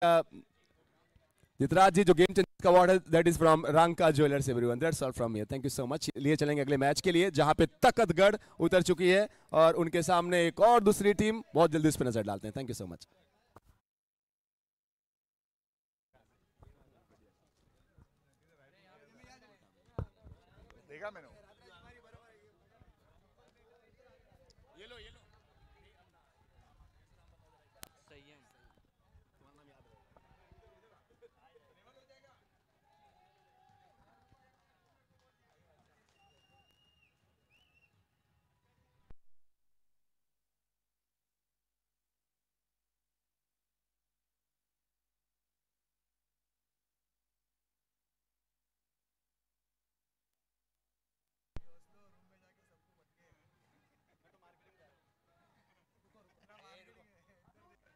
जितराज जी जो game changer का award है that is from Ranka jewellers everyone, that's all from here, thank you so much. लिए चलेंगे अगले मैच के लिए जहां पे तकतगढ़ उतर चुकी है और उनके सामने एक और दूसरी टीम, बहुत जल्दी उस पर नजर डालते हैं। Thank you so much. देखा मैंने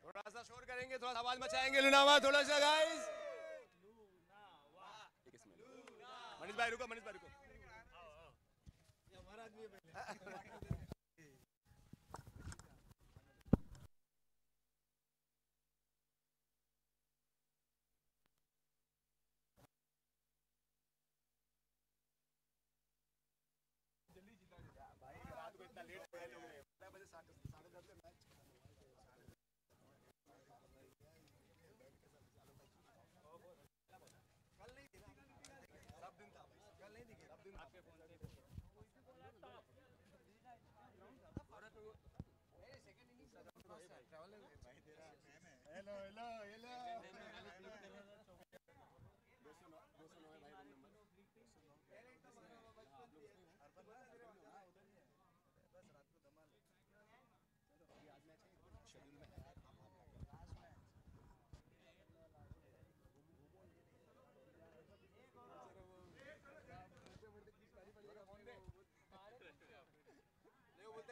थोड़ा सा शोर करेंगे, थोड़ा आवाज मचाएंगे लुनावा, थोड़ा सा गाइस। मनीष भाई रुको, मनीष भाई रुको। हेलो हेलो हेलो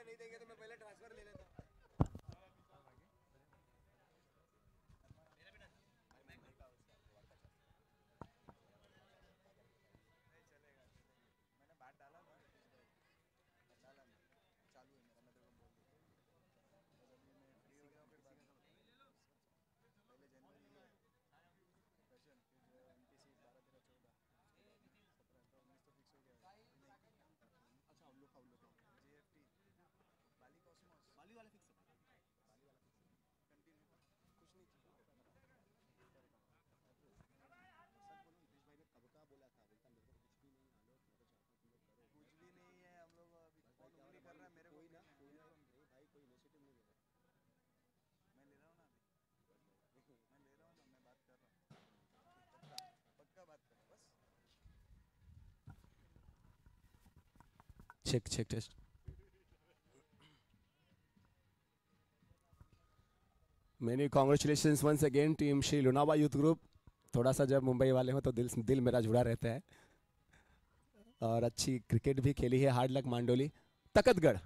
नहीं देंगे तो मैं पहले ट्रांसफर ले लेता। मैंने बात डाला था, डाला नहीं, चालू है मेरा, मैं तेरे को बोल दूँ। और अभी मैं फ्री हो जाऊँ फिर बाद में पहले जनवरी है फैशन, फिर जो NPC 12, 13, 14, 17, 18, 19 तो फिक्स हो गया है। अच्छा GFT बाली कॉस्मोस बाली वाले फिक्स है, बाली वाला फिक्स है, कंटिन्यू कुछ नहीं चाहिए। सच बोलूं नितेश भाई ने कब का बोला था, बोलता मेरे को कुछ भी नहीं, आलोक मैं तो चाहता हूँ तुम लोग करो, कुछ भी नहीं है। हम लोग अभी कौन उंगली कर रहा है मेरे को, कोई ना भाई कोई इनिशिएटिव नहीं ले रहा। मैं ले रहा हूँ ना, अभी मैं ले रहा हूँ ना, मैं बात कर रहा हूँ, पक्का पक्का बात कर रहा हूँ बस। Check check test. Many congratulations once again team Shri Lunava youth group. थोड़ा सा जब मुंबई वाले हो तो दिल मेरा जुड़ा रहता है, और अच्छी क्रिकेट भी खेली है। Hard luck Mandoli. Takhatgarh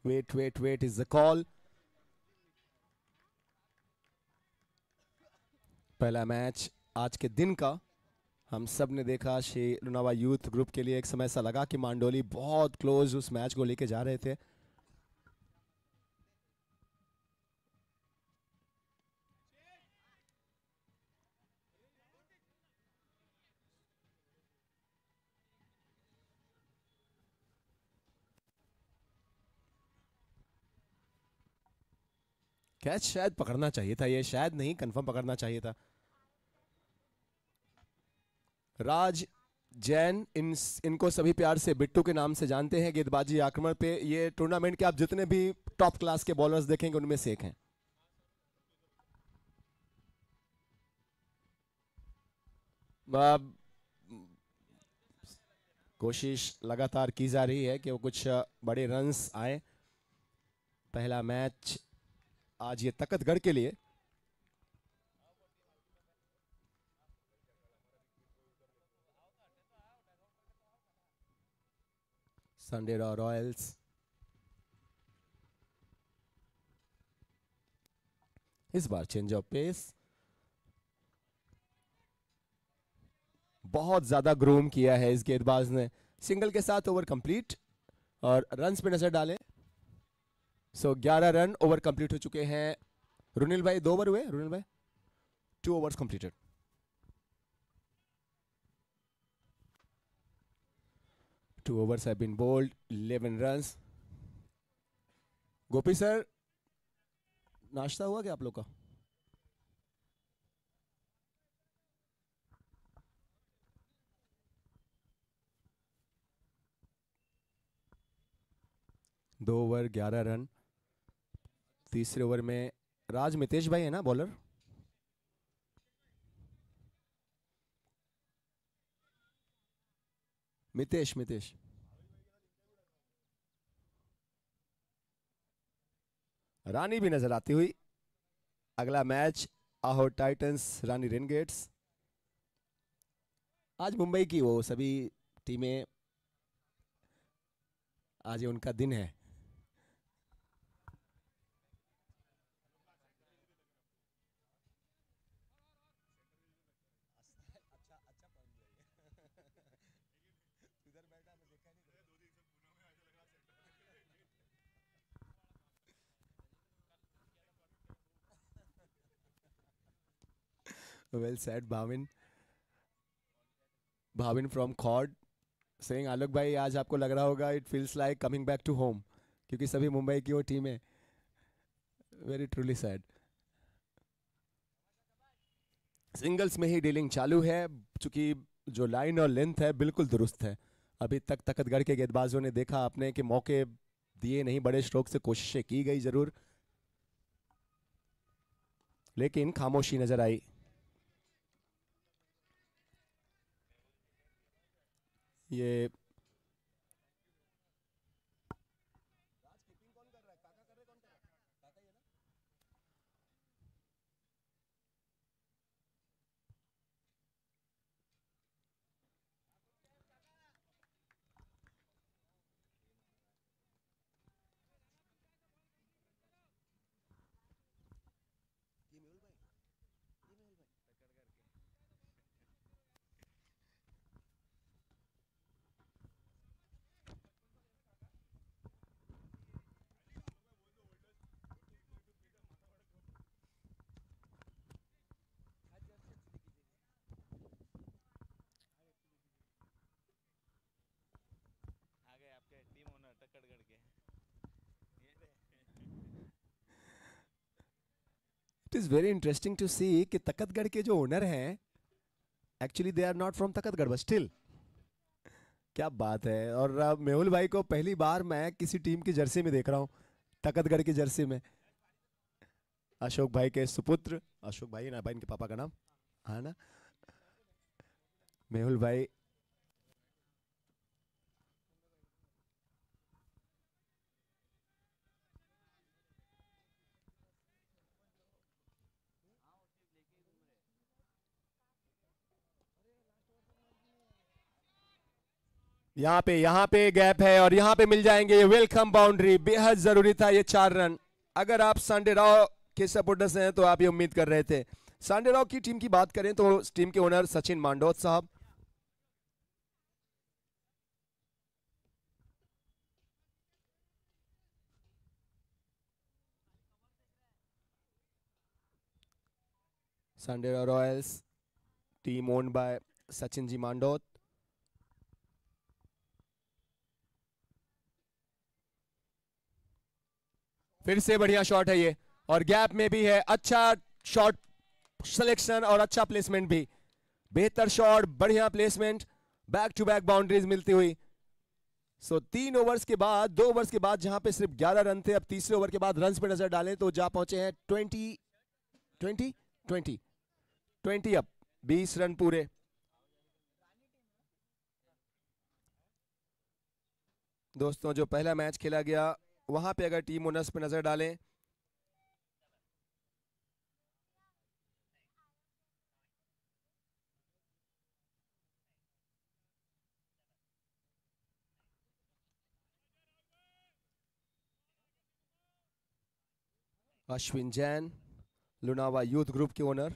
wait is the call. पहला मैच आज के दिन का हम सब ने देखा। श्री लोनावा यूथ ग्रुप के लिए एक समय ऐसा लगा कि मांडोली बहुत क्लोज उस मैच को लेके जा रहे थे। कैच शायद पकड़ना चाहिए था, ये शायद नहीं, कंफर्म पकड़ना चाहिए था। राज जैन, इनको सभी प्यार से बिट्टू के नाम से जानते हैं। गेंदबाजी आक्रमण पे ये टूर्नामेंट के आप जितने भी टॉप क्लास के बॉलर्स देखेंगे उनमें से एक हैं। कोशिश लगातार की जा रही है कि वो कुछ बड़े रन्स आए। पहला मैच आज ये तकतगढ़ के लिए। संडेरा रॉयल्स इस बार चेंज ऑफ पेस, बहुत ज्यादा ग्रूम किया है इस गेंदबाज ने। सिंगल के साथ ओवर कंप्लीट और रन्स पे नजर डालें। सो 11 रन ओवर कंप्लीट हो चुके हैं। रुनिल भाई 2 ओवर हुए, रुनिल भाई 2 overs completed. 2 overs have been bowled, 11 runs। Gopi sir, नाश्ता हुआ क्या आप लोग का? दो ओवर 11 रन। तीसरे ओवर में राज मितेश भाई है ना बॉलर? मितेश रानी भी नजर आती हुई। अगला मैच आहो टाइटंस रानी रेनगेट्स। आज मुंबई की वो सभी टीमें, आज ये उनका दिन है। Well said Bhavin, Bhavin from खॉर्ड सेइंग आलोक भाई आज आपको लग रहा होगा it feels like coming back to home, क्योंकि सभी मुंबई की वो टीमें। Very truly sad. सिंगल्स में ही डीलिंग चालू है, चूंकि जो लाइन और लेंथ है बिल्कुल दुरुस्त है। अभी तक तकतगढ़ के गेंदबाजों ने देखा आपने कि मौके दिए नहीं, बड़े स्ट्रोक से कोशिशें की गई जरूर, लेकिन खामोशी नजर आई। ये आ गए आपके टीम ओनर टक्कड़गढ़ के ये रहे। It is very interesting to see कि तकतगढ़ के जो ओनर हैं actually they are not from Takhatgarh, but still क्या बात है। और मेहुल भाई को पहली बार मैं किसी टीम की जर्सी में देख रहा हूँ, तकतगढ़ की जर्सी में। अशोक भाई के सुपुत्र, अशोक भाई ना भाई इनके पापा का नाम, हाँ ना, मेहुल भाई। यहाँ पे गैप है और यहाँ पे मिल जाएंगे वेलकम बाउंड्री। बेहद जरूरी था ये 4 रन। अगर आप सांडे राव के सपोर्टर्स हैं तो आप ये उम्मीद कर रहे थे। सांडे राव की टीम की बात करें तो टीम के ओनर सचिन मांडोत साहब, Sande Rao Royals team owned by Sachin ji Mandot. फिर से बढ़िया शॉट है ये और गैप में भी है। अच्छा शॉट सिलेक्शन और अच्छा प्लेसमेंट भी। बेहतर शॉट, बढ़िया placement, back to back boundaries मिलती हुई। सो 3 ओवर्स के बाद, 2 ओवर्स के बाद जहां पे सिर्फ 11 रन थे, अब तीसरे ओवर के बाद रन्स पे नजर डालें तो जा पहुंचे हैं 20 अब 20 रन पूरे। दोस्तों जो पहला मैच खेला गया वहां पे अगर टीम ओनर्स पे नजर डालें अश्विन जैन, लुनावा यूथ ग्रुप के owner,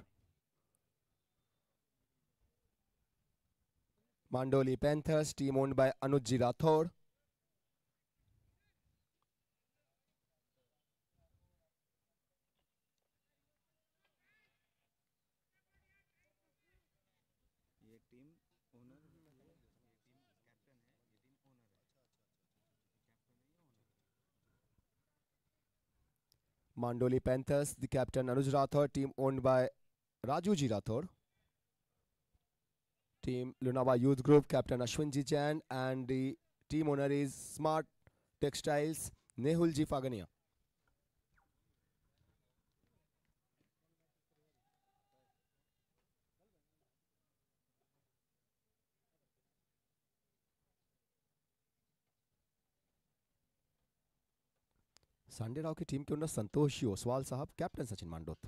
Mandoli Panthers team owned by Anuj ji Rathore, ये टीम ओनर ये टीम कैप्टन है, ये टीम ओनर है। Mandoli Panthers the captain Anuj Rathore team owned by Raju ji Rathore, team Lunawa youth group captain Ashwin ji Jain and the team owner is smart textiles Nehul ji Fagnia. Sande Rao की टीम के owner संतोष ओसवाल साहब, captain Sachin मांडोत।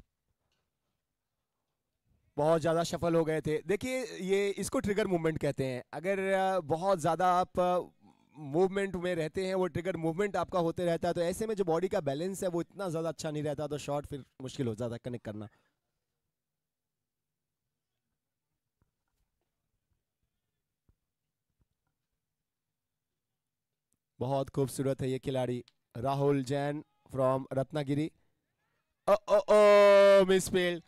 बहुत ज्यादा सफल हो गए थे। देखिए ये इसको ट्रिगर मूवमेंट कहते हैं। अगर बहुत ज्यादा आप मूवमेंट में रहते हैं, वो ट्रिगर मूवमेंट आपका होते रहता है, तो ऐसे में जो बॉडी का बैलेंस है वो इतना ज्यादा अच्छा नहीं रहता, तो शॉट फिर मुश्किल हो जाता है कनेक्ट करना। बहुत खूबसूरत है ये खिलाड़ी Rahul Jain from Ratnagiri. Oh oh oh misfield,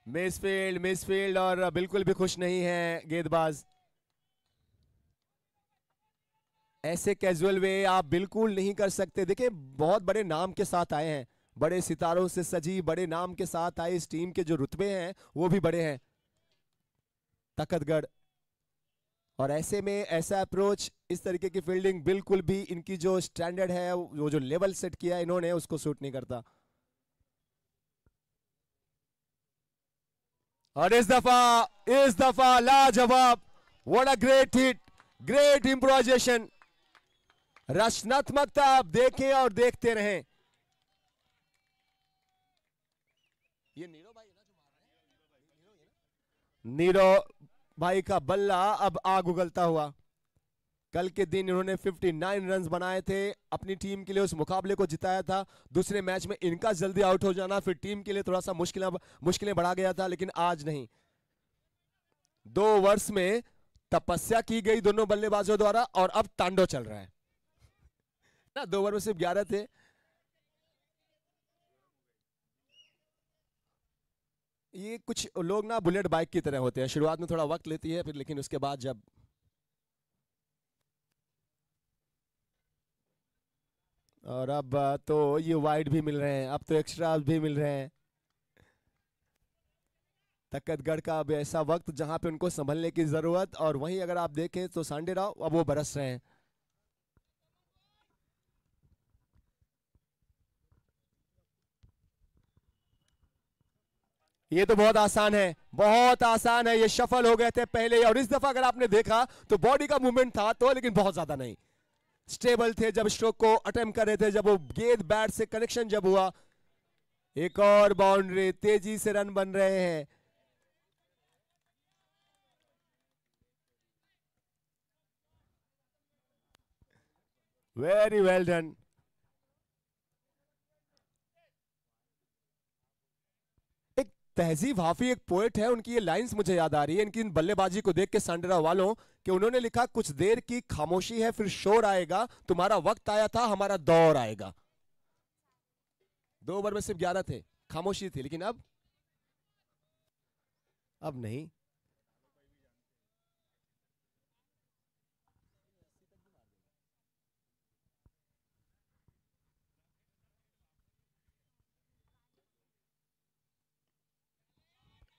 misfield, misfield और बिल्कुल भी खुश नहीं है गेंदबाज। ऐसे कैजुअल वे आप बिल्कुल नहीं कर सकते। देखिए बहुत बड़े नाम के साथ आए हैं, बड़े सितारों से सजी बड़े नाम के साथ आए इस टीम के जो रुतबे हैं वो भी बड़े हैं, तकतगढ़। और ऐसे में ऐसा अप्रोच, इस तरीके की फील्डिंग बिल्कुल भी इनकी जो स्टैंडर्ड है, वो जो लेवल सेट किया इन्होंने, उसको सूट नहीं करता। और इस दफा लाजवाब, what a great hit, great improvisation, रचनात्मकता आप देखें और देखते रहें। ये नीरो भाई है ना जो मार रहे हैं? नीरो भाई का बल्ला अब आग उगलता हुआ। कल के दिन इन्होंने 59 रन्स बनाए थे, अपनी टीम के लिए उस मुकाबले को जिताया था। दूसरे मैच में इनका जल्दी आउट हो जाना फिर टीम के लिए थोड़ा सा मुश्किलें बढ़ा गया था, लेकिन आज नहीं। 2 ओवर्स में तपस्या की गई दोनों बल्लेबाजों द्वारा और अब तांडव चल रहा है ना। 2 ओवर में सिर्फ 11 थे। ये कुछ लोग ना बुलेट बाइक की तरह होते हैं, शुरुआत में थोड़ा वक्त लेती है फिर, लेकिन उसके बाद जब और अब तो ये वाइड भी मिल रहे हैं, अब तो एक्स्ट्रा भी मिल रहे हैं। तकतगढ़ का अब ऐसा वक्त जहां पे उनको संभलने की जरूरत, और वहीं अगर आप देखें तो सांडे राव अब वो बरस रहे हैं। ये तो बहुत आसान है, बहुत आसान है। ये शफल हो गए थे पहले, और इस दफा अगर आपने देखा तो बॉडी का मूवमेंट था तो, लेकिन बहुत ज्यादा नहीं। स्टेबल थे जब स्ट्रोक को अटेम्प्ट कर रहे थे, जब वो गेंद बैट से कनेक्शन जब हुआ। एक और बाउंड्री, तेजी से रन बन रहे हैं। Very well done. एक तहजीब हाफी एक पोएट है, उनकी ये लाइंस मुझे याद आ रही है इनकी बल्लेबाजी को देख के सांडेरा वालों, कि उन्होंने लिखा कुछ देर की खामोशी है फिर शोर आएगा, तुम्हारा वक्त आया था हमारा दौर आएगा। 2 ओवर में सिर्फ 11 थे, खामोशी थी, लेकिन अब नहीं।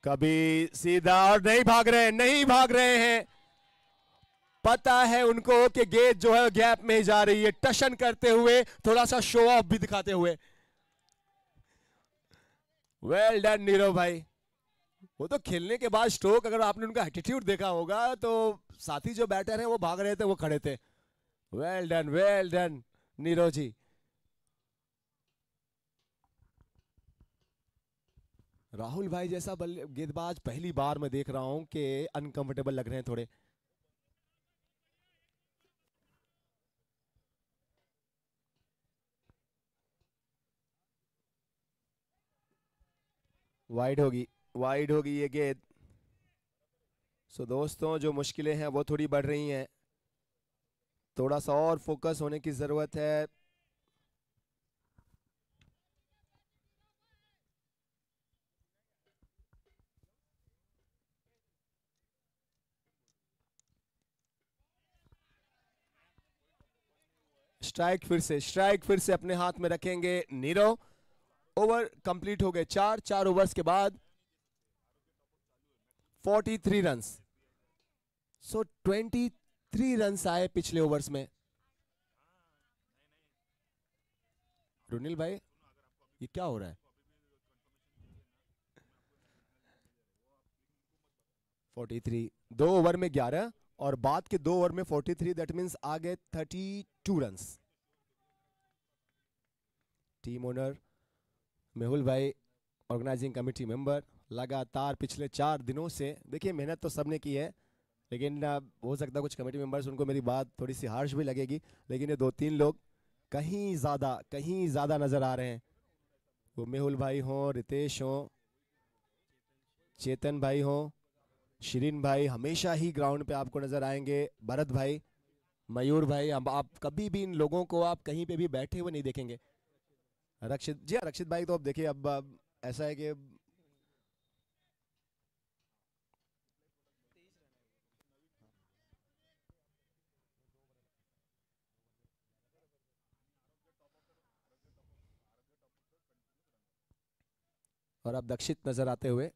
कभी सीधा, और नहीं भाग रहे हैं, नहीं भाग रहे हैं। पता है उनको कि गेंद जो है गैप में ही जा रही है, टशन करते हुए, थोड़ा सा शो ऑफ भी दिखाते हुए। वेल डन नीरव भाई। वो तो खेलने के बाद स्ट्रोक, अगर आपने उनका एटीट्यूड देखा होगा तो साथी जो बैटर हैं वो भाग रहे थे, वो खड़े थे। वेल डन नीरव जी। राहुल भाई जैसा गेंदबाज पहली बार मैं देख रहा हूं कि अनकंफर्टेबल लग रहे हैं थोड़े। वाइड होगी ये गेंद। सो दोस्तों, जो मुश्किलें हैं वो थोड़ी बढ़ रही हैं, थोड़ा सा और फोकस होने की जरूरत है। स्ट्राइक फिर से अपने हाथ में रखेंगे नीरव। ओवर कंप्लीट हो गए, 4 ओवर्स के बाद 43 रन्स। सो 23 रन्स आए पिछले ओवर्स में। रुनिल भाई, ये क्या हो रहा है? 43, 2 ओवर में 11 और बाद के 2 ओवर में 43, दैट मींस आ गए 32 रन्स। टीम ओनर मेहुल भाई, ऑर्गेनाइजिंग कमेटी मेंबर, लगातार पिछले 4 दिनों से, देखिए मेहनत तो सबने की है, लेकिन हो सकता है कुछ कमेटी मेंबर्स उनको मेरी बात थोड़ी सी हार्श भी लगेगी, लेकिन ये 2-3 लोग कहीं ज़्यादा नज़र आ रहे हैं। वो मेहुल भाई हों, रितेश हों, चेतन भाई हों, शिरीन भाई हमेशा ही ग्राउंड पे आपको नज़र आएंगे, भरत भाई, मयूर भाई, आप कभी भी इन लोगों को आप कहीं पे भी बैठे हुए नहीं देखेंगे। रक्षित जी हाँ, रक्षित भाई तो अब देखिए, अब ऐसा है कि और अब दक्षित नजर आते हुए,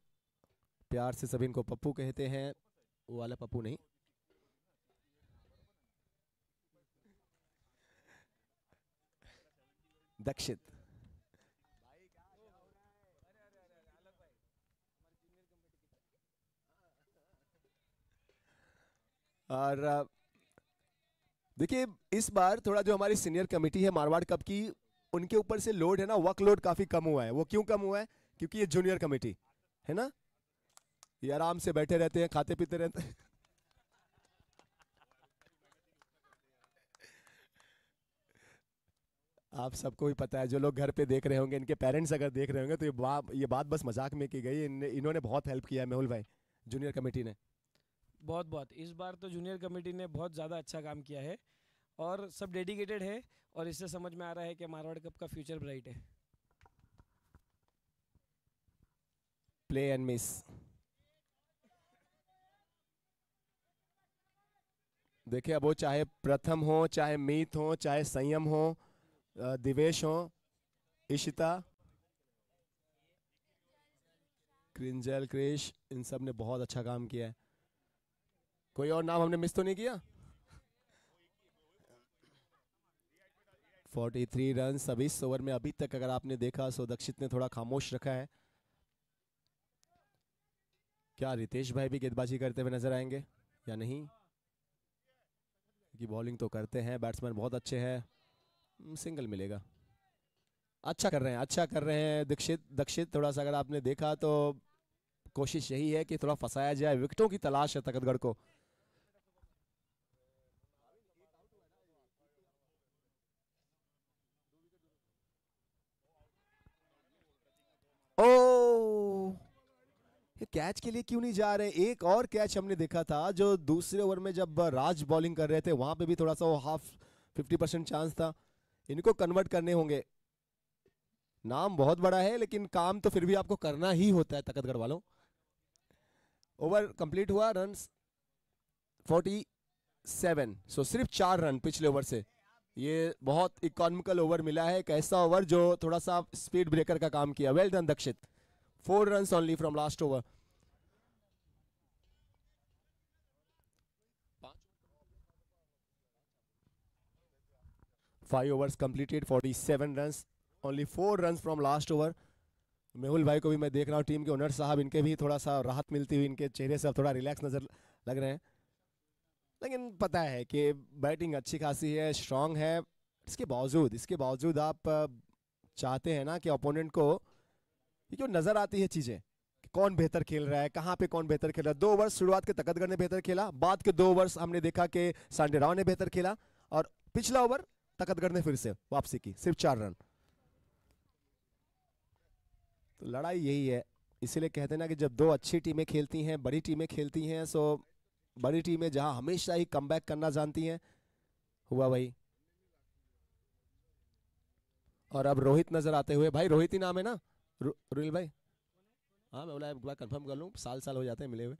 प्यार से सभी इनको पप्पू कहते हैं, वो वाला पप्पू नहीं। दक्षित। और देखिए इस बार थोड़ा जो हमारी सीनियर कमेटी है मारवाड़ कप की, उनके ऊपर से लोड है ना, वर्कलोड काफी कम हुआ है। वो क्यों कम हुआ है? क्योंकि ये जूनियर कमेटी है ना, ये आराम से बैठे रहते हैं, खाते पीते रहते हैं। आप सबको भी पता है, जो लोग घर पे देख रहे होंगे, इनके पेरेंट्स अगर देख रहे होंगे तो ये बात बस मजाक में की गई। इन्होंने बहुत हेल्प किया है मेहुल भाई, जूनियर कमेटी ने। बहुत बहुत इस बार तो जूनियर कमेटी ने बहुत ज़्यादा अच्छा काम किया है और सब डेडिकेटेड है, और इससे समझ में आ रहा है कि मारवाड़ कप का फ्यूचर ब्राइट है। Play and miss. देखिए अब वो चाहे प्रथम हो, चाहे मीत हो, चाहे संयम हो, दिवेश हो, इशिता, क्रिंजल, क्रिश, इन सब ने बहुत अच्छा काम किया है। कोई और नाम हमने मिस तो नहीं किया? 43 रन अभी इस ओवर में अभी तक अगर आपने देखा सो दक्षित ने थोड़ा खामोश रखा है। क्या रितेश भाई भी गेंदबाजी करते हुए नजर आएंगे या नहीं? कि बॉलिंग तो करते हैं, बैट्समैन बहुत अच्छे हैं। सिंगल मिलेगा। अच्छा कर रहे हैं दक्षित थोड़ा सा अगर आपने देखा तो कोशिश यही है कि थोड़ा फंसाया जाए, विकेटों की तलाश है तकतगढ़ को। ये कैच के लिए क्यों नहीं जा रहे? एक और कैच हमने देखा था जो दूसरे ओवर में जब राज बॉलिंग कर रहे थे, वहां पे भी थोड़ा सा वो हाफ 50% चांस था। इनको कन्वर्ट करने होंगे। नाम बहुत बड़ा है लेकिन काम तो फिर भी आपको करना ही होता है तकतगढ़ वालों। ओवर कंप्लीट हुआ, रन्स 47, सो सिर्फ 4 रन पिछले ओवर से। ये बहुत इकोनॉमिकल ओवर मिला है, एक ऐसा ओवर जो थोड़ा सा स्पीड ब्रेकर का काम किया। Well done Dakshit, 4 runs only from last over. 5 overs completed, 47 runs, only 4 runs from last over. Mehul भाई को भी मैं देख रहा हूँ, टीम के ओनर साहब, इनके भी थोड़ा सा राहत मिलती हुई इनके चेहरे से अब थोड़ा रिलैक्स नजर लग रहे हैं। लेकिन पता है कि बैटिंग अच्छी खासी है, स्ट्रांग है। इसके बावजूद आप चाहते हैं ना कि ओपोनेंट को ये जो नजर आती है चीजें, कौन बेहतर खेल रहा है, कहां पे कौन बेहतर खेल रहा है। 2 ओवर शुरुआत के तकतगढ़ ने बेहतर खेला, बाद के 2 ओवर्स हमने देखा कि सांडे राव ने बेहतर खेला, और पिछला ओवर तकतगढ़ ने फिर से वापसी की, सिर्फ 4 रन। तो लड़ाई यही है, इसीलिए कहते हैं ना कि जब 2 अच्छी टीमें खेलती हैं, बड़ी टीमें खेलती हैं, सो बड़ी टीमें जहां हमेशा ही कमबैक करना जानती हैं, हुआ वही। और अब रोहित नजर आते हुए, भाई रोहित ही नाम है ना रुल भाई? हाँ, मैं बोला एक बार कंफर्म कर लूं, साल हो जाते हैं मिले हुए।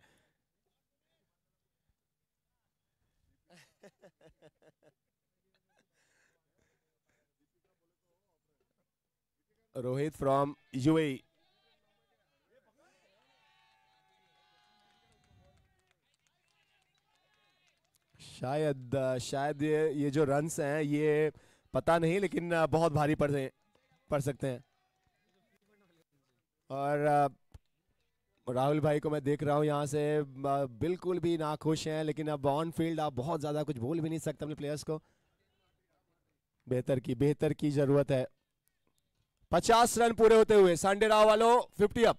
Rohit from UAE. शायद ये जो रन्स हैं ये पता नहीं, लेकिन बहुत भारी पड़ सकते हैं। और राहुल भाई को मैं देख रहा हूँ यहाँ से बिल्कुल भी ना खुश हैं, लेकिन अब ऑन फील्ड आप बहुत ज़्यादा कुछ बोल भी नहीं सकते अपने प्लेयर्स को। बेहतर की ज़रूरत है। 50 रन पूरे होते हुए सांडे राव वालों 50 अप।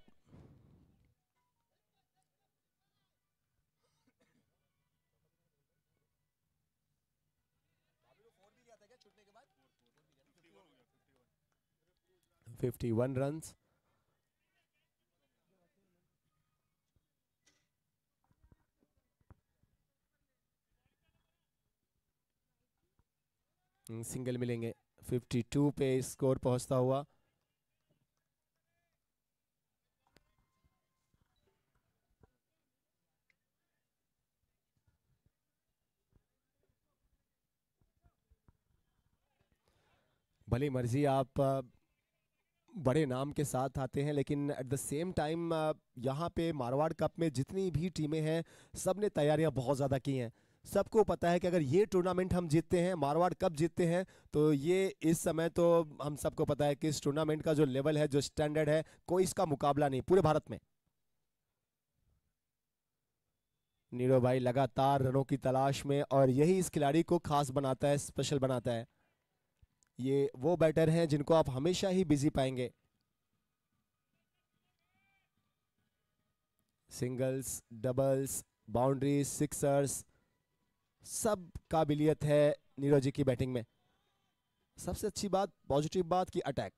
$51 runs। सिंगल मिलेंगे, 52 पे स्कोर पहुंचता हुआ। भली मर्जी आप बड़े नाम के साथ आते हैं, लेकिन एट द सेम टाइम यहाँ पे मारवाड़ कप में जितनी भी टीमें हैं, सब ने तैयारियां बहुत ज़्यादा की हैं। सबको पता है कि अगर ये टूर्नामेंट हम जीतते हैं, मारवाड़ कप जीतते हैं, तो ये इस समय तो हम सबको पता है कि इस टूर्नामेंट का जो लेवल है, जो स्टैंडर्ड है, कोई इसका मुकाबला नहीं पूरे भारत में। नीरो भाई लगातार रनों की तलाश में, और यही इस खिलाड़ी को खास बनाता है, स्पेशल बनाता है। ये वो बैटर हैं जिनको आप हमेशा ही बिजी पाएंगे। सिंगल्स, डबल्स, बाउंड्रीज, सिक्सर्स, सब काबिलियत है नीरज जी की बैटिंग में। सबसे अच्छी बात, पॉजिटिव बात की अटैक।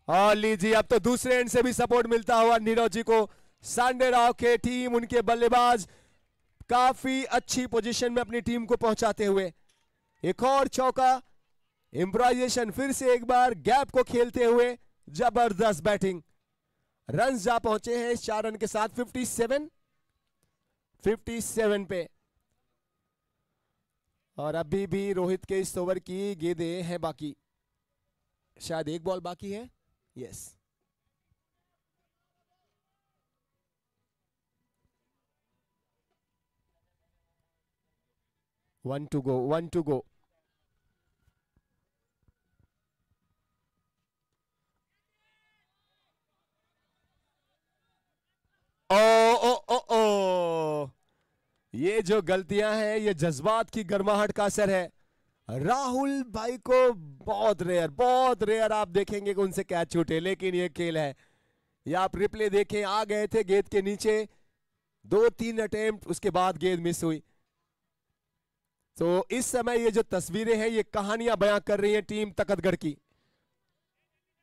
और लीजिए अब तो दूसरे एंड से भी सपोर्ट मिलता हुआ नीरज जी को। सांडे राव के टीम, उनके बल्लेबाज काफी अच्छी पोजीशन में अपनी टीम को पहुंचाते हुए। एक और चौका, इम्प्रोवाइजेशन, फिर से एक बार गैप को खेलते हुए जबरदस्त बैटिंग। रन जा पहुंचे हैं इस 4 रन के साथ 57 पे। और अभी भी रोहित के इस ओवर की गेंदें हैं बाकी, शायद एक बॉल बाकी है। Yes, one to go। ओ, ये जो गलतियां हैं, ये जज्बात की गर्माहट का असर है। राहुल भाई को बहुत रेयर आप देखेंगे कि उनसे कैच छूटे, लेकिन ये खेल है। ये आप रिप्ले देखें, आ गए थे गेंद के नीचे, 2-3 अटेम्प्ट, उसके बाद गेंद मिस हुई। तो इस समय ये जो तस्वीरें हैं, ये कहानियां बयां कर रही हैं टीम तकतगढ़ की।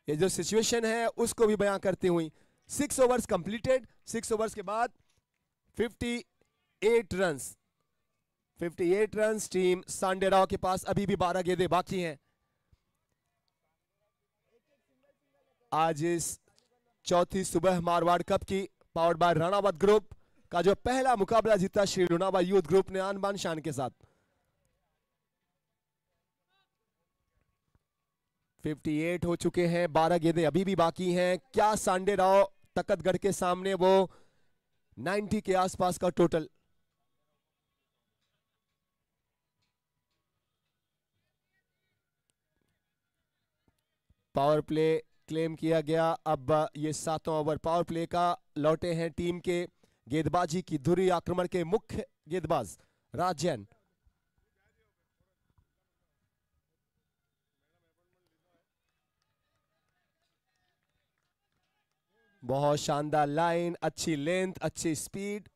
ये जो सिचुएशन है उसको भी बयां करती हुई 6 ओवर्स कंप्लीटेड। 6 ओवर्स के बाद 58 रन्स, 58 रन्स टीम सांडे राव के पास। अभी भी 12 गेंदें बाकी हैं। आज इस चौथी सुबह मारवाड़ कप की पावर्ड बाय राणावत ग्रुप का जो पहला मुकाबला जीता श्री लोनावा यूथ ग्रुप ने आन बान शान के साथ। 58 हो चुके हैं, 12 गेंदें अभी भी बाकी हैं। क्या सांडे राव तकतगढ़ के सामने वो 90 के आसपास का टोटल? पावर प्ले क्लेम किया गया। अब ये 7वां ओवर पावर प्ले का। लौटे हैं टीम के गेंदबाजी की धुरी आक्रमण के मुख्य गेंदबाज राज जैन। बहुत शानदार लाइन, अच्छी लेंथ, अच्छी स्पीड।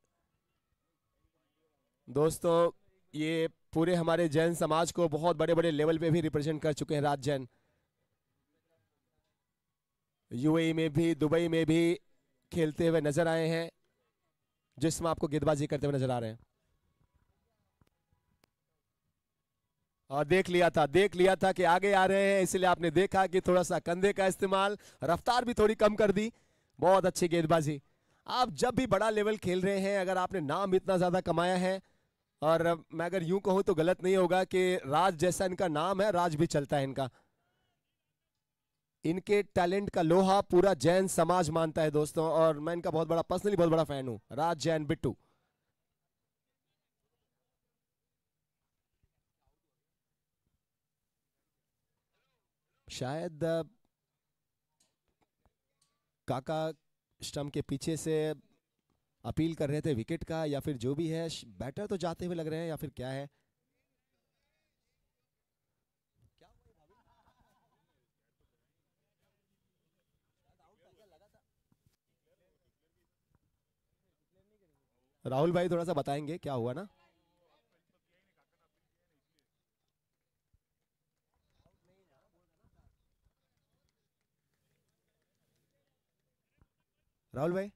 दोस्तों ये पूरे हमारे जैन समाज को बहुत बड़े बड़े लेवल पे भी रिप्रेजेंट कर चुके हैं राज जैन। यूएई में भी, दुबई में भी खेलते हुए नजर आए हैं, जिसमें आपको गेंदबाजी करते हुए नजर आ रहे हैं। और देख लिया था कि आगे आ रहे हैं, इसलिए आपने देखा कि थोड़ा सा कंधे का इस्तेमाल, रफ्तार भी थोड़ी कम कर दी। बहुत अच्छी गेंदबाजी। आप जब भी बड़ा लेवल खेल रहे हैं, अगर आपने नाम इतना ज्यादा कमाया है, और मैं अगर यूं कहूं तो गलत नहीं होगा कि राज जैसा इनका नाम है, राज भी चलता है इनका। इनके टैलेंट का लोहा पूरा जैन समाज मानता है दोस्तों, और मैं इनका बहुत बड़ा पर्सनली बहुत बड़ा फैन हूं, राज जैन बिट्टू। शायद काका स्टंप के पीछे से अपील कर रहे थे विकेट का, या फिर जो भी है, बैटर तो जाते हुए लग रहे हैं, या फिर क्या है। राहुल भाई थोड़ा सा बताएंगे क्या हुआ ना? राहुल भाई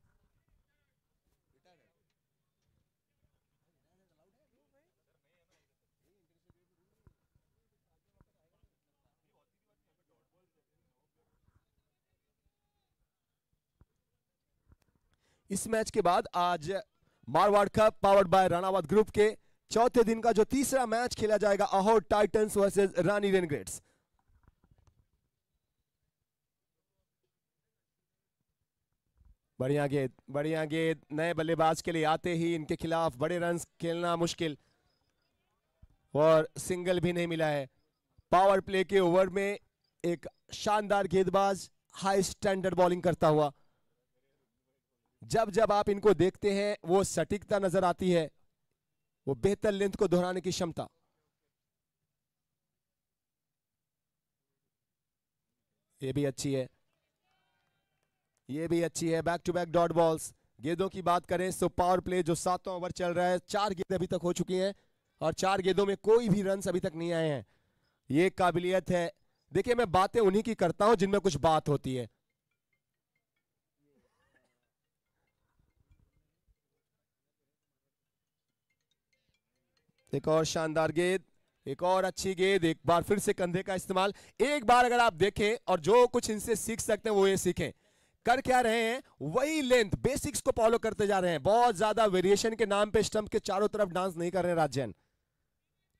इस मैच के बाद आज Marwar cup powered by Ranawat group के चौथे दिन का जो तीसरा मैच खेला जाएगा, अहोर टाइटंस वर्सेस रानी रेनग्रेड्स। बढ़िया गेंद नए बल्लेबाज के लिए आते ही इनके खिलाफ बड़े रन खेलना मुश्किल, और सिंगल भी नहीं मिला है। पावर प्ले के ओवर में एक शानदार गेंदबाज हाई स्टैंडर्ड बॉलिंग करता हुआ। जब जब आप इनको देखते हैं वो सटीकता नजर आती है, वो बेहतर लेंथ को दोहराने की क्षमता। ये भी अच्छी है, ये भी अच्छी है। Back to back dot balls. गेंदों की बात करें तो पावर प्ले जो 7वां ओवर चल रहा है, 4 गेंदें अभी तक हो चुकी हैं, और 4 गेंदों में कोई भी रन अभी तक नहीं आए हैं। ये काबिलियत है। देखिए मैं बातें उन्हीं की करता हूं जिनमें कुछ बात होती है। एक और शानदार गेंद, एक और अच्छी गेंद, एक बार फिर से कंधे का इस्तेमाल। एक बार अगर आप देखें, और जो कुछ इनसे सीख सकते हैं वो ये सीखें। कर क्या रहे हैं, वही लेंथ बेसिक्स को फॉलो करते जा रहे हैं। बहुत ज्यादा वेरिएशन के नाम पे स्टंप के चारों तरफ डांस नहीं कर रहे हैं राजन।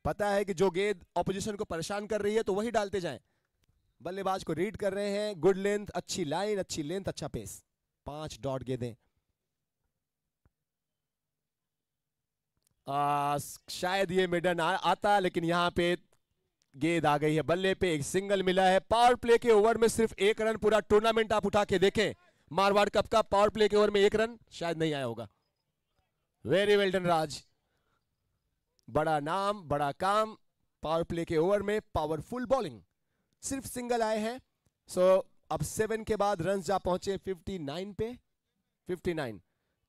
पता है कि जो गेंद ऑपोजिशन को परेशान कर रही है तो वही डालते जाएं। बल्लेबाज को रीड कर रहे हैं। गुड लेंथ, अच्छी लाइन, अच्छी लेंथ, अच्छा पेस। 5 डॉट गेंदें। शायद ये मिडन आता, लेकिन यहां पे गेंद आ गई है बल्ले पे, एक सिंगल मिला है। पावर प्ले के ओवर में सिर्फ 1 रन। पूरा टूर्नामेंट आप उठा के देखें, मारवाड़ कप का पावर प्ले के ओवर में 1 रन शायद नहीं आया होगा। वेरी वेल डन राज, बड़ा नाम बड़ा काम। पावर प्ले के ओवर में पावरफुल बॉलिंग, सिर्फ सिंगल आए हैं। सो अब 7 के बाद रन जा पहुंचे 59 पे। 59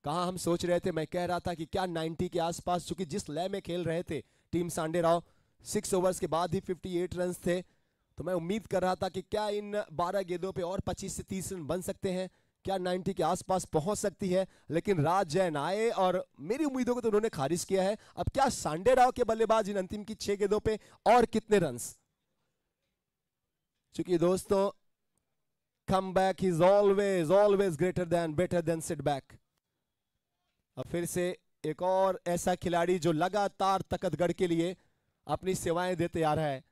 कहा हम सोच रहे थे, मैं कह रहा था कि क्या 90 के आसपास, चूंकि जिस लय में खेल रहे थे टीम सांडे राव, 6 ओवर्स के बाद ही 58 रन थे, तो मैं उम्मीद कर रहा था कि क्या इन 12 गेंदों पे और 25 से 30 रन बन सकते हैं, क्या 90 के आसपास पहुंच सकती है, लेकिन राज जैन आए और मेरी उम्मीदों को तो उन्होंने खारिज किया है। अब क्या सांडे राव के बल्लेबाज इन अंतिम की 6 गेंदों पे और कितने रन्स, क्योंकि दोस्तों come back is always greater than better than sit back. अब फिर से एक और ऐसा खिलाड़ी जो लगातार तकतगढ़ के लिए अपनी सेवाएं देते आ रहा है।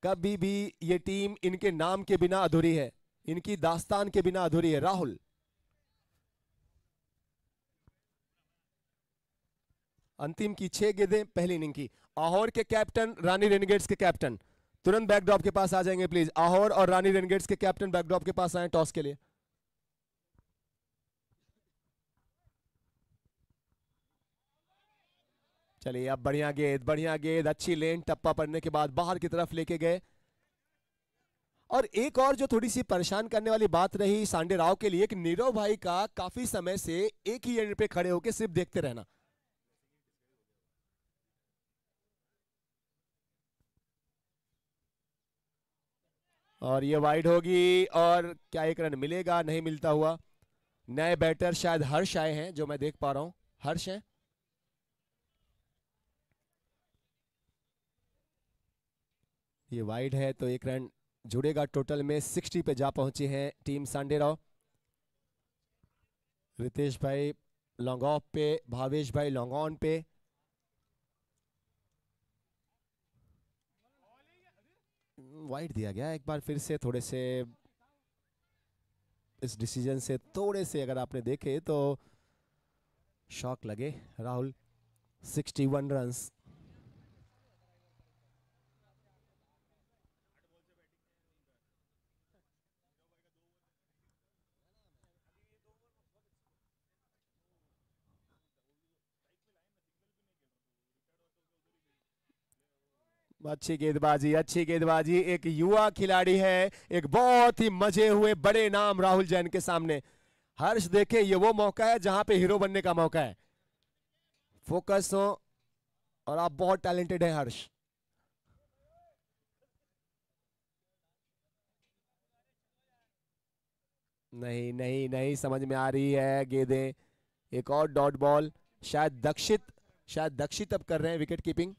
कभी भी ये टीम इनके नाम के बिना अधूरी है, इनकी दास्तान के बिना अधूरी है। राहुल अंतिम की 6 गेंदें पहली इनिंग की। आहोर के कैप्टन, रानी रेनेगेड्स के कैप्टन तुरंत बैकड्रॉप के पास आ जाएंगे प्लीज। आहोर और रानी रेनेगेड्स के कैप्टन बैकड्रॉप के पास आए टॉस के लिए। चलिए अब बढ़िया गेंद, अच्छी लेन, टप्पा पड़ने के बाद बाहर की तरफ लेके गए। और एक और जो थोड़ी सी परेशान करने वाली बात रही सांडे राव के लिए कि नीरव भाई का काफी समय से एक ही एंड पे खड़े होकर सिर्फ देखते रहना। और ये वाइड होगी, और क्या एक रन मिलेगा, नहीं मिलता हुआ। नए बैटर शायद हर्ष आए हैं जो मैं देख पा रहा हूं, हर्ष है। ये वाइड है तो एक रन जुड़ेगा टोटल में। 60 पे जा पहुंचे हैं टीम सांडे राव। रितेश भाई लॉन्ग ऑफ पे, भावेश भाई लॉन्ग ऑन पे। वाइड दिया गया एक बार फिर से। थोड़े से इस डिसीजन से थोड़े से अगर आपने देखे तो शॉक लगे राहुल। 61 रन्स। अच्छी गेंदबाजी। एक युवा खिलाड़ी है, एक बहुत ही मजे हुए बड़े नाम राहुल जैन के सामने। हर्ष देखें, ये वो मौका है जहां पे हीरो बनने का मौका है। फोकस हो, और आप बहुत टैलेंटेड हैं हर्ष। नहीं समझ में आ रही है गेंदें। एक और डॉट बॉल। शायद दक्षित अब कर रहे हैं विकेट कीपिंग।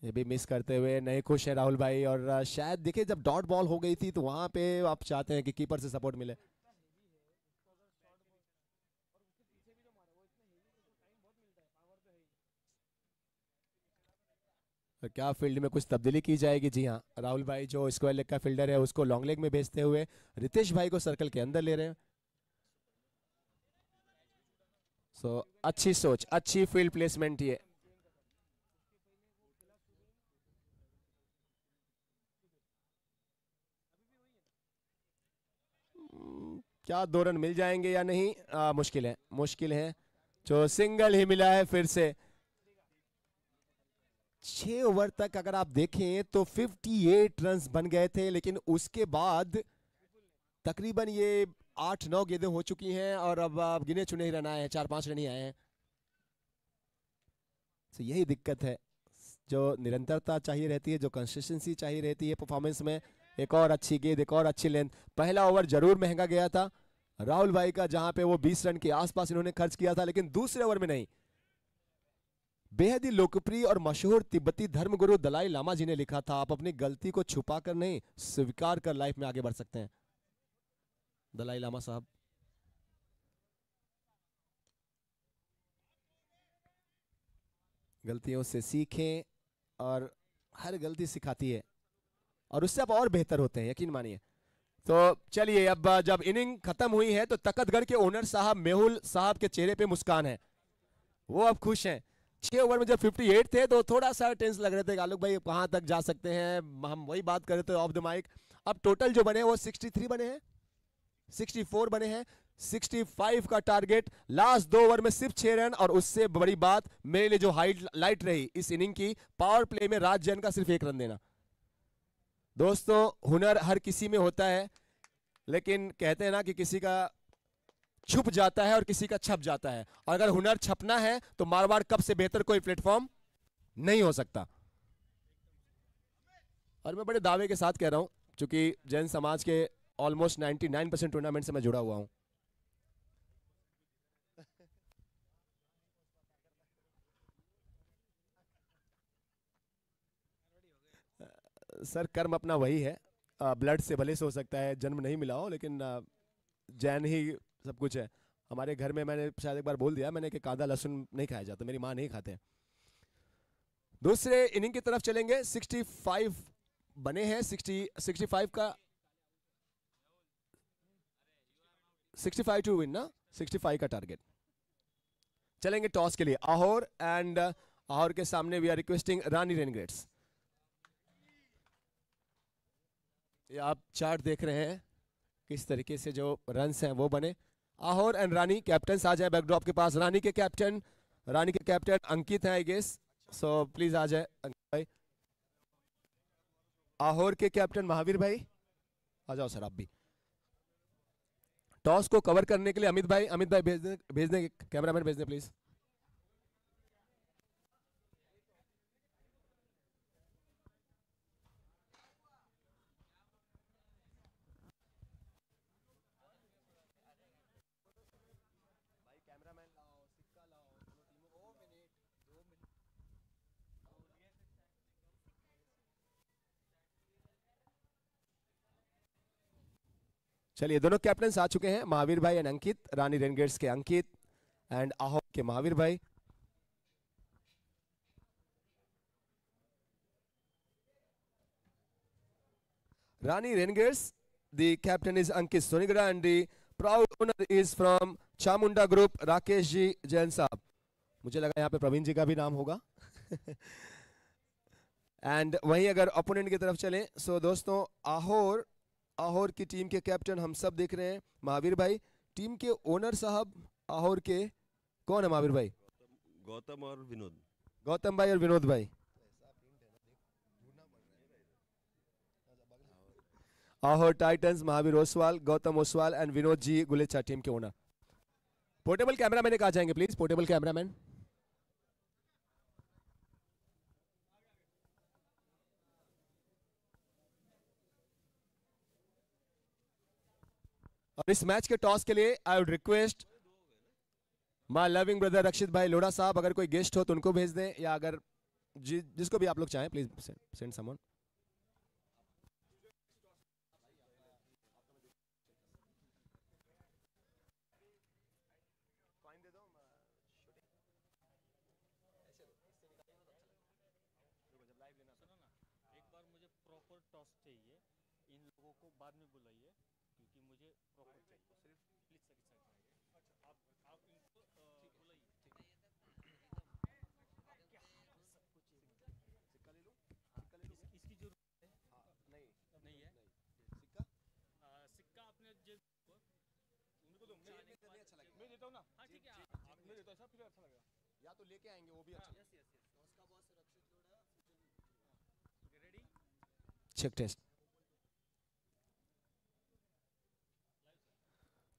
ये भी मिस करते हुए नहीं खुश है राहुल भाई। और शायद देखिए जब डॉट बॉल हो गई थी तो वहां पे आप चाहते हैं कि कीपर से सपोर्ट मिले। तो क्या फील्ड में कुछ तब्दीली की जाएगी? जी हाँ, राहुल भाई जो स्क्वायर लेग का फील्डर है उसको लॉन्ग लेग में भेजते हुए रितेश भाई को सर्कल के अंदर ले रहे हैं। अच्छी सोच, अच्छी फील्ड प्लेसमेंट ये। क्या 2 रन मिल जाएंगे या नहीं? मुश्किल है। जो सिंगल ही मिला है फिर से। 6 ओवर तक अगर आप देखें तो 58 रन्स बन गए थे, लेकिन उसके बाद तकरीबन ये 8-9 गेंदें हो चुकी हैं और अब गिने चुने ही रन आए हैं, 4-5 रन ही आए हैं। तो यही दिक्कत है, जो निरंतरता चाहिए रहती है, जो कंसिस्टेंसी चाहिए रहती है परफॉर्मेंस में। एक और अच्छी गेंद, एक और अच्छी लेंथ। पहला ओवर जरूर महंगा गया था राहुल भाई का, जहां पे वो 20 रन के आसपास इन्होंने खर्च किया था, लेकिन दूसरे ओवर में नहीं। बेहद ही लोकप्रिय और मशहूर तिब्बती धर्मगुरु दलाई लामा जी ने लिखा था, आप अपनी गलती को छुपा कर नहीं, स्वीकार कर लाइफ में आगे बढ़ सकते हैं। दलाई लामा साहब। गलतियों से सीखें, और हर गलती सिखाती है और उससे आप और बेहतर होते हैं, यकीन मानिए। तो चलिए अब जब इनिंग खत्म हुई है तो तकतगढ़ के ओनर साहब मेहुल साहब के चेहरे पे मुस्कान है, वो अब खुश हैं। 6 ओवर में जब 58 थे तो थोड़ा सा टेंस लग रहे थे आलोक भाई कहां तक जा सकते हैं, हम वही बात कर रहे थे ऑफ द माइक। अब टोटल जो बने वो 63 बने हैं, 64 बने हैं। 65 का टारगेट। लास्ट 2 ओवर में सिर्फ 6 रन, और उससे बड़ी बात मेरे लिए जो हाईलाइट रही इस इनिंग की, पावर प्ले में राज जैन का सिर्फ 1 रन देना। दोस्तों हुनर हर किसी में होता है, लेकिन कहते हैं ना कि किसी का छुप जाता है और किसी का छप जाता है, और अगर हुनर छपना है तो मारवाड़ कप से बेहतर कोई प्लेटफॉर्म नहीं हो सकता। और मैं बड़े दावे के साथ कह रहा हूँ, क्योंकि जैन समाज के ऑलमोस्ट 99% टूर्नामेंट से मैं जुड़ा हुआ हूँ। सर कर्म अपना वही है, ब्लड से भले से हो सकता है जन्म नहीं मिला हो, लेकिन जैन ही सब कुछ है। हमारे घर में मैंने शायद एक बार बोल दिया मैंने कि कांदा लहसुन नहीं खाया जाता, मेरी माँ नहीं खाते। दूसरे इनिंग की तरफ चलेंगे। 65 बने हैं, 65 का 65 टू विन ना, 65 का टारगेट। चलेंगे टॉस के लिए आहोर, एंड आहोर के सामने वी आर रिक्वेस्टिंग रानी रेनग्रेड्स। ये आप चार्ट देख रहे हैं किस तरीके से जो रन्स हैं वो बने। आहोर एंड रानी कैप्टन आ जाए बैकड्रॉप के पास। रानी के कैप्टन अंकित हैं आई गेस, सो प्लीज आ जाए अंकित भाई। आहोर के कैप्टन महावीर भाई आ जाओ सर आप भी। टॉस को कवर करने के लिए अमित भाई भेज दें कैमरामैन भेज दें प्लीज। चलिए दोनों कैप्टन आ चुके हैं, महावीर भाई एंड अंकित। रानी रेनगेट्स के अंकित एंड आहोर के महावीर भाई। Rani Renegades, the captain is Ankit Sonigara and the proud owner is from Chamunda Group, Rakesh जी जैन साहब। मुझे लगा यहाँ पे प्रवीण जी का भी नाम होगा। एंड वहीं अगर ओपोनेंट की तरफ चलें, सो दोस्तों आहोर की टीम के कैप्टन हम सब देख रहे हैं महावीर भाई। टीम के ओनर साहब आहोर के कौन है महावीर भाई? गौतम और विनोद। गौतम भाई और विनोद भाई। Ahore Titans Mahavir Oswal, Gautam Oswal and Vinod ji Gulecha team के ओनर। पोर्टेबल कैमरामैन एक आ जाएंगे प्लीज, पोर्टेबल कैमरामैन। और इस मैच के टॉस के लिए I would request my loving brother Rakshit भाई लोढ़ा साहब, अगर कोई गेस्ट हो तो उनको भेज दें, या अगर जिसको भी आप लोग चाहें प्लीज सेंड समवन। एक बार मुझे प्रॉपर टॉस चाहिए, इन लोगों को बाद में बुलाइए क्योंकि मुझे प्रॉपर चाहिए। सिर्फ प्लीज सर साइड में आइए। अच्छा आप इनको बुलाइए। आपके हाथ में सब कुछ है। सिक्का ले लूं? सिक्का ले लूं? इसकी जरूरत है? नहीं है सिक्का आपने उनको दो। मैं अच्छा लगेगा, मैं देता हूं ना। हां ठीक है, आप मैं देता हूं, फिर अच्छा लगेगा। या तो लेके आएंगे वो भी अच्छा। उसका boss Rakshit Lodha. Ready? Check test.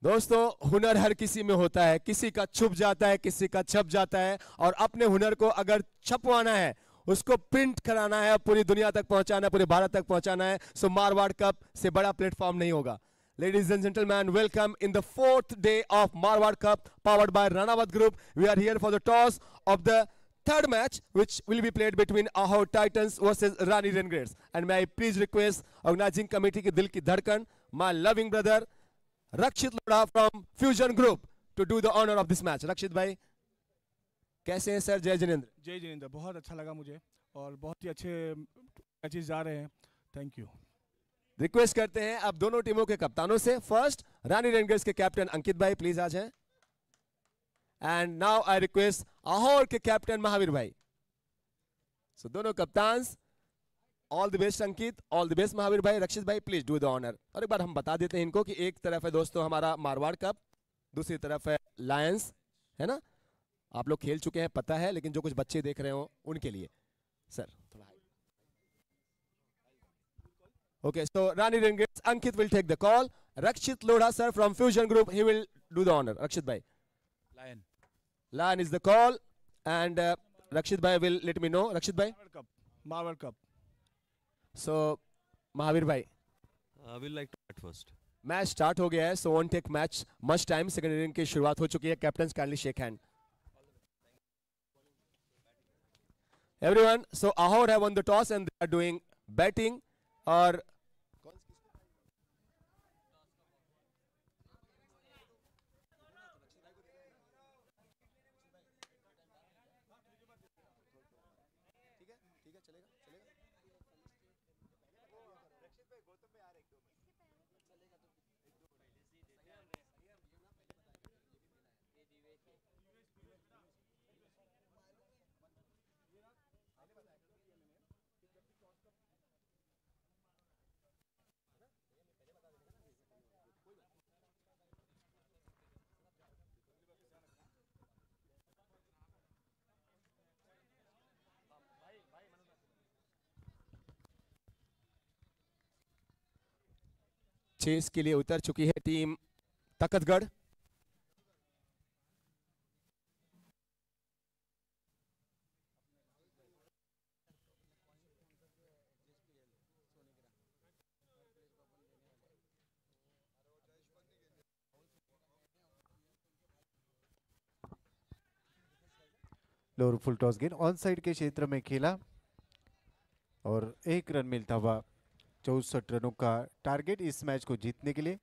दोस्तों हुनर हर किसी में होता है, किसी का छुप जाता है, किसी का छप जाता है, और अपने हुनर को अगर छपवाना है, उसको प्रिंट कराना है, पूरी दुनिया तक पहुंचाना है, पूरे भारत तक पहुंचाना है, सो मारवाड़ कप से बड़ा प्लेटफॉर्म नहीं होगा। Ladies and gentlemen, welcome in the 4th day of Marwar Cup powered by Ranawat Group. We are here for the toss of the third match, which will be played between Ahor Titans versus Rani Renegades. And may I please request organizing committee की दिल की धड़कन, my loving brother Rakshit Lodha from Fusion Group to do the honor of this match. Rakshit भाई कैसे हैं sir? जय जिनेंद्र। जय जिनेंद्र, बहुत अच्छा लगा मुझे और बहुत ही अच्छे मैचेस जा रहे हैं। Thank you. रिक्वेस्ट करते हैं अब दोनों टीमों के कप्तानों से। फर्स्ट रानी रेनगेट्स के कैप्टन अंकित भाई प्लीज आ जाएं, and now I request Ahore के कैप्टन महावीर भाई। सो दोनों कप्तान, all the best Ankit, all the best Mahavir भाई। रक्षित भाई प्लीज डू द ऑनर। और एक बार हम बता देते हैं इनको कि एक तरफ है दोस्तों हमारा मारवाड़ कप, दूसरी तरफ है लायंस, है ना? आप लोग खेल चुके हैं पता है, लेकिन जो कुछ बच्चे देख रहे हो उनके लिए सर थोड़ा। Okay, so Rani Renegades, Ankit will take the call. Rakshit Lodha sir from Fusion Group, he will do the honor. Rakshit bhai. Lion is the call, and Rakshit bhai will let me know. Rakshit bhai. Marwar Cup. सो महावीर भाई, I will like to bat first. Match start हो गया है. So one take match much time. Second inning की शुरुआत हो चुकी है. Captain kindly shake hand. Everyone, so Ahore have won the toss and they are doing batting. और चेस के लिए उतर चुकी है team Takhtgarh. Lower full toss गेंद ऑन साइड के क्षेत्र में खेला और 1 रन मिलता हुआ 64 रनों का टारगेट इस मैच को जीतने के लिए.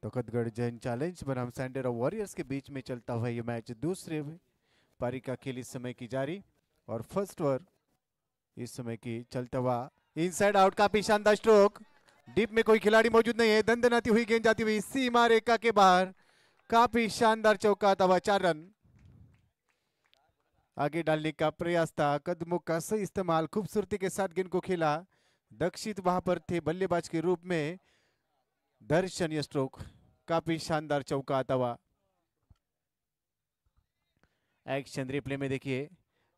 तकतगढ़ जैन चैलेंज बनाम सैंडेरा वॉरियर्स के बीच में चलता हुआ यह मैच दूसरे पारी का खेल इस समय की जारी. और फर्स्ट ओवर इस समय की चलता हुआ इनसाइड आउट. काफी शानदार स्ट्रोक. डीप में कोई खिलाड़ी मौजूद नहीं है. दंदनाती हुई गेंद जाती हुई सीमा रेखा के बाहर. काफी शानदार चौका था. 4 रन आगे डालने का प्रयास था. कदमों का सही इस्तेमाल, खूबसूरती के साथ गेंद को खेला. दक्षित वहां पर थे बल्लेबाज के रूप में. दर्शनीय स्ट्रोक, काफी शानदार चौका आता हुआ. एक्शन रिप्ले में देखिए,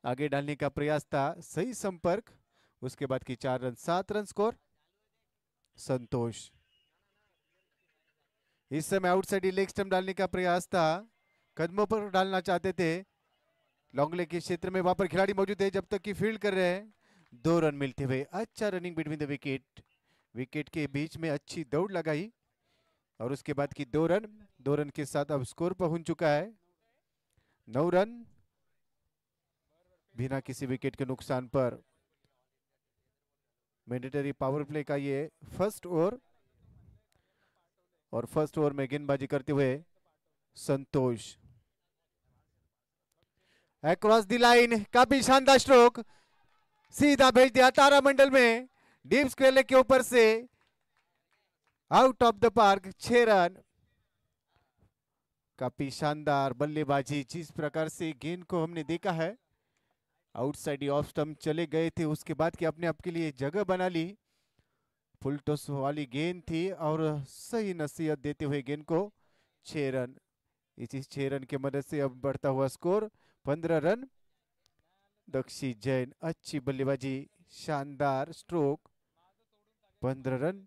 आगे डालने का प्रयास था, सही संपर्क, उसके बाद की 4 रन. 7 run score. संतोष इस समय आउटसाइड लेग स्टंप डालने का प्रयास था. कदमों पर डालना चाहते थे. लॉन्ग लेग के क्षेत्र में वहां पर खिलाड़ी मौजूद है जब तक कि फील्ड कर रहे हैं. 2 रन मिलते हुए. अच्छा running between the wicket. Wicket के बीच में अच्छी दौड़ लगाई और उसके बाद की 2 रन. 2 रन के साथ अब स्कोर पहुंच चुका है 9 रन बिना किसी विकेट के नुकसान पर. मैंडेटरी पावर प्ले का ये फर्स्ट ओवर और फर्स्ट ओवर में गेंदबाजी करते हुए संतोष. अक्रॉस द लाइन, काफी शानदार स्ट्रोक, सीधा भेज दिया तारामंडल में. डीप स्क्वायर लेग के ऊपर से out of the park. 6 run. काफी शानदार बल्लेबाजी. जिस प्रकार से गेंद को हमने देखा है, आउटसाइड ऑफ स्टंप चले गए थे, उसके बाद कि अपने आप के लिए जगह बना ली. फुल टॉस वाली गेंद थी और सही नसीहत देते हुए गेंद को 6 रन. इसी 6 रन की मदद से अब बढ़ता हुआ स्कोर 15 रन. दक्षित जैन अच्छी बल्लेबाजी, शानदार स्ट्रोक, 15 रन.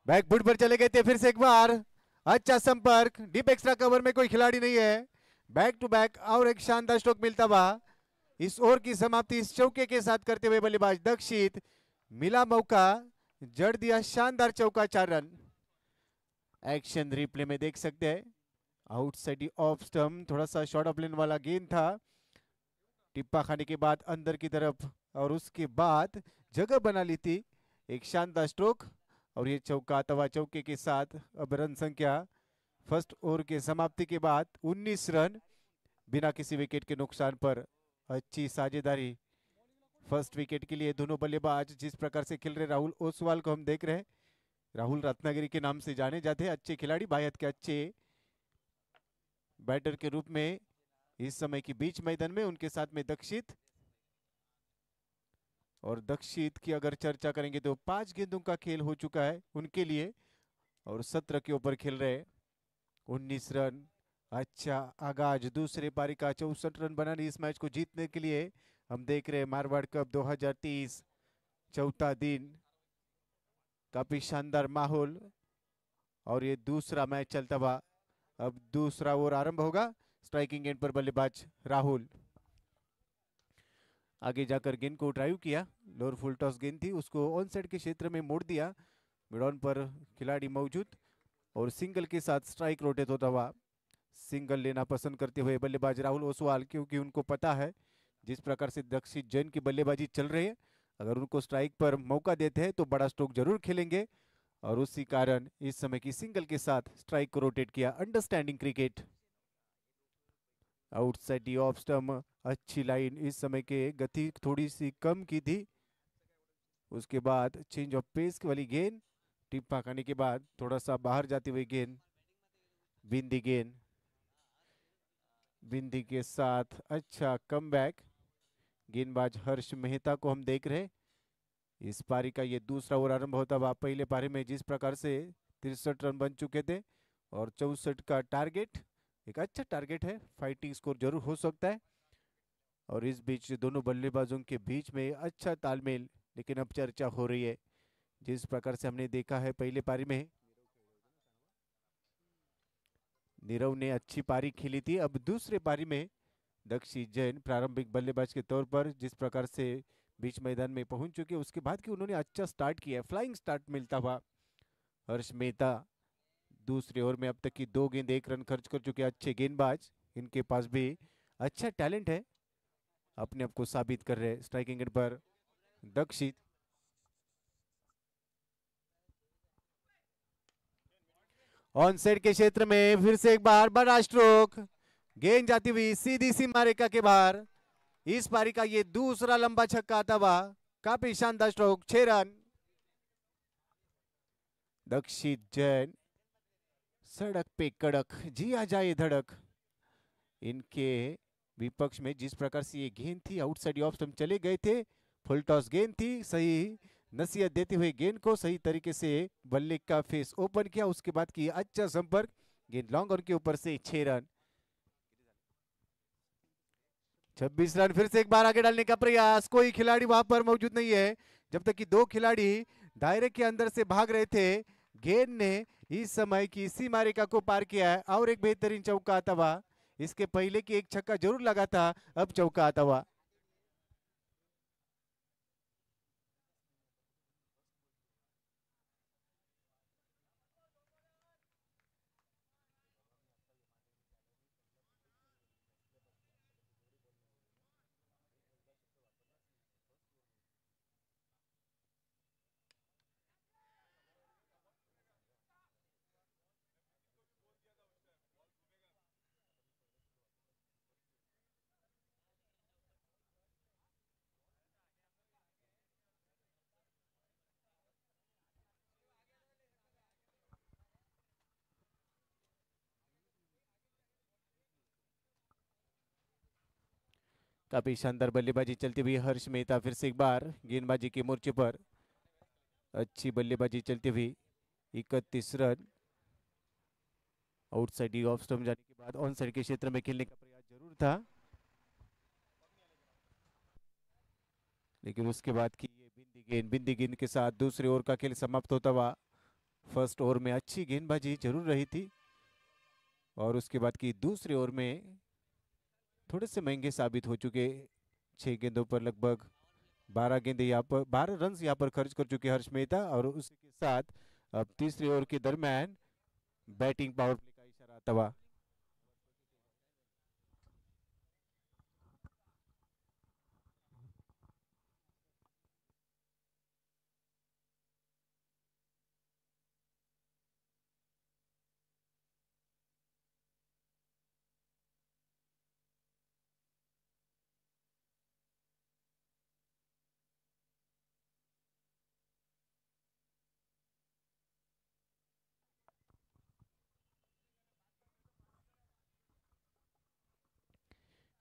बैकफुट पर चले गए थे फिर से एक बार. अच्छा संपर्क, डीप एक्स्ट्रा कवर में कोई खिलाड़ी नहीं है. बैक टू बैक और एक शानदार स्ट्रोक मिलता हुआ. इस ओवर की समाप्ति इस चौके के साथ करते हुए बल्लेबाज दक्षित. मिला मौका, जड़ दिया शानदार चौका. 4 रन. एक्शन रिप्ले में देख सकते हैं, आउटसाइड ऑफ स्टंप, थोड़ा सा शॉर्ट ऑफ लेन वाला गेंद था. टिप्पा खाने के बाद अंदर की तरफ और उसके बाद जगह बना ली थी. एक शानदार स्ट्रोक और ये चौका तवा. चौके के साथ अब रन संख्या फर्स्ट ओवर के समाप्ति के बाद 19 रन बिना किसी विकेट के नुकसान पर. अच्छी साझेदारी फर्स्ट विकेट के लिए. दोनों बल्लेबाज जिस प्रकार से खेल रहे, राहुल ओसवाल को हम देख रहे हैं. राहुल रत्नागिरी के नाम से जाने जाते हैं. अच्छे खिलाड़ी, बायत के अच्छे बैटर के रूप में इस समय की बीच मैदान में. उनके साथ में दक्षित, और दक्षित की अगर चर्चा करेंगे तो 5 गेंदों का खेल हो चुका है उनके लिए और 17 के ऊपर खेल रहे. 19 रन. अच्छा आगाज दूसरे पारी का. 64 रन बनाने इस मैच को जीतने के लिए हम देख रहे हैं मारवाड़ कप 2030 चौथा दिन. काफी शानदार माहौल. और ये दूसरा मैच चलता हुआ। अब दूसरा ओवर आरंभ होगा। स्ट्राइकिंग एंड पर बल्लेबाज राहुल। आगे जाकर गेंद को ड्राइव किया, लोअर फुल टॉस गेंद थी, उसको ऑन साइड के क्षेत्र में मोड़ दिया। मिड ऑन पर खिलाड़ी मौजूद और सिंगल के साथ स्ट्राइक रोटेट होता हुआ। सिंगल लेना पसंद करते हुए बल्लेबाज राहुल ओसवाल, क्योंकि उनको पता है जिस प्रकार से दक्षिण जैन की बल्लेबाजी चल रही है, अगर उनको स्ट्राइक पर मौका देते हैं तो बड़ा स्ट्रोक जरूर खेलेंगे, और उसी कारण इस समय की सिंगल के साथ स्ट्राइक को रोटेट किया। Understanding cricket. Outside the off stump, अच्छी लाइन, इस समय के गति थोड़ी सी कम की थी। उसके बाद चेंज ऑफ पेस वाली गेंद, टिप्पा खाने के बाद थोड़ा सा बाहर जाती हुई गेंद, बिंदी गेंद, बिंदी के साथ अच्छा कमबैक। गेंदबाज हर्ष मेहता को हम देख रहे। इस पारी का ये दूसरा ओवर आरंभ होता हुआ। पहले पारी में जिस प्रकार से 63 रन बन चुके थे और 64 का टारगेट, एक अच्छा टारगेट है, फाइटिंग स्कोर जरूर हो सकता है। और इस बीच दोनों बल्लेबाजों के बीच में अच्छा तालमेल, लेकिन अब चर्चा हो रही है जिस प्रकार से हमने देखा है पहले पारी में नीरव ने अच्छी पारी खेली थी। अब दूसरे पारी में दक्षिण जैन प्रारंभिक बल्लेबाज के तौर पर जिस प्रकार से बीच मैदान में पहुंच चुके, उसके बाद कि उन्होंने अच्छा स्टार्ट किया, फ्लाइंग स्टार्ट मिलता हुआ। हर्ष मेहता दूसरे ओवर में अब तक की 2 गेंद 1 रन खर्च कर चुके अच्छे गेंदबाज, इनके पास भी अच्छा टैलेंट है, अपने आप को साबित कर रहे। स्ट्राइकिंग एंड पर दक्षित, ऑन साइड के क्षेत्र में फिर से एक बार बड़ा स्ट्रोक, गेंद जाती हुई सीधी सीमा रेखा के बाहर। इस पारी का ये दूसरा लंबा छक्का आता हुआ, काफी शानदार स्ट्रोक, 6 रन। दक्षिण जैन सड़क पे कड़क, जिया जाए धड़क। इनके विपक्ष में जिस प्रकार से ये गेंद थी, आउटसाइड ऑफ स्टंप चले गए थे, फुल टॉस गेंद थी, सही नसीहत देते हुए गेंद को सही तरीके से बल्ले का फेस ओपन किया, उसके बाद की अच्छा संपर्क, गेंद लॉन्ग ऑन के ऊपर से 6 रन। 26 रन, फिर से एक बार आगे डालने का प्रयास, कोई खिलाड़ी वहां पर मौजूद नहीं है, जब तक कि 2 खिलाड़ी दायरे के अंदर से भाग रहे थे। गेंद ने इस समय की सीमा रेखा को पार किया है और एक बेहतरीन चौका आता हुआ। इसके पहले की एक छक्का जरूर लगा था, अब चौका आता हुआ। काफी शानदार बल्लेबाजी चलती हुई हर्ष मेहता, फिर से एक बार गेंदबाजी के मोर्चे पर अच्छी बल्लेबाजी चलती हुई। 31 रन। आउटसाइड ऑफ स्टंप जाने के बाद ऑन साइड के क्षेत्र में खेलने का प्रयास जरूर था, लेकिन उसके बाद की ये बिंदी गेंद के साथ दूसरे ओवर का खेल समाप्त होता हुआ। फर्स्ट ओवर में अच्छी गेंदबाजी जरूर रही थी और उसके बाद की दूसरे ओवर में थोड़े से महंगे साबित हो चुके। 6 गेंदों पर लगभग 12 गेंदे यहाँ पर 12 रन यहाँ पर खर्च कर चुके हर्ष मेहता, और उसी के साथ अब तीसरे ओवर के दरमियान बैटिंग पावर प्ले का इशारा आता हुआ।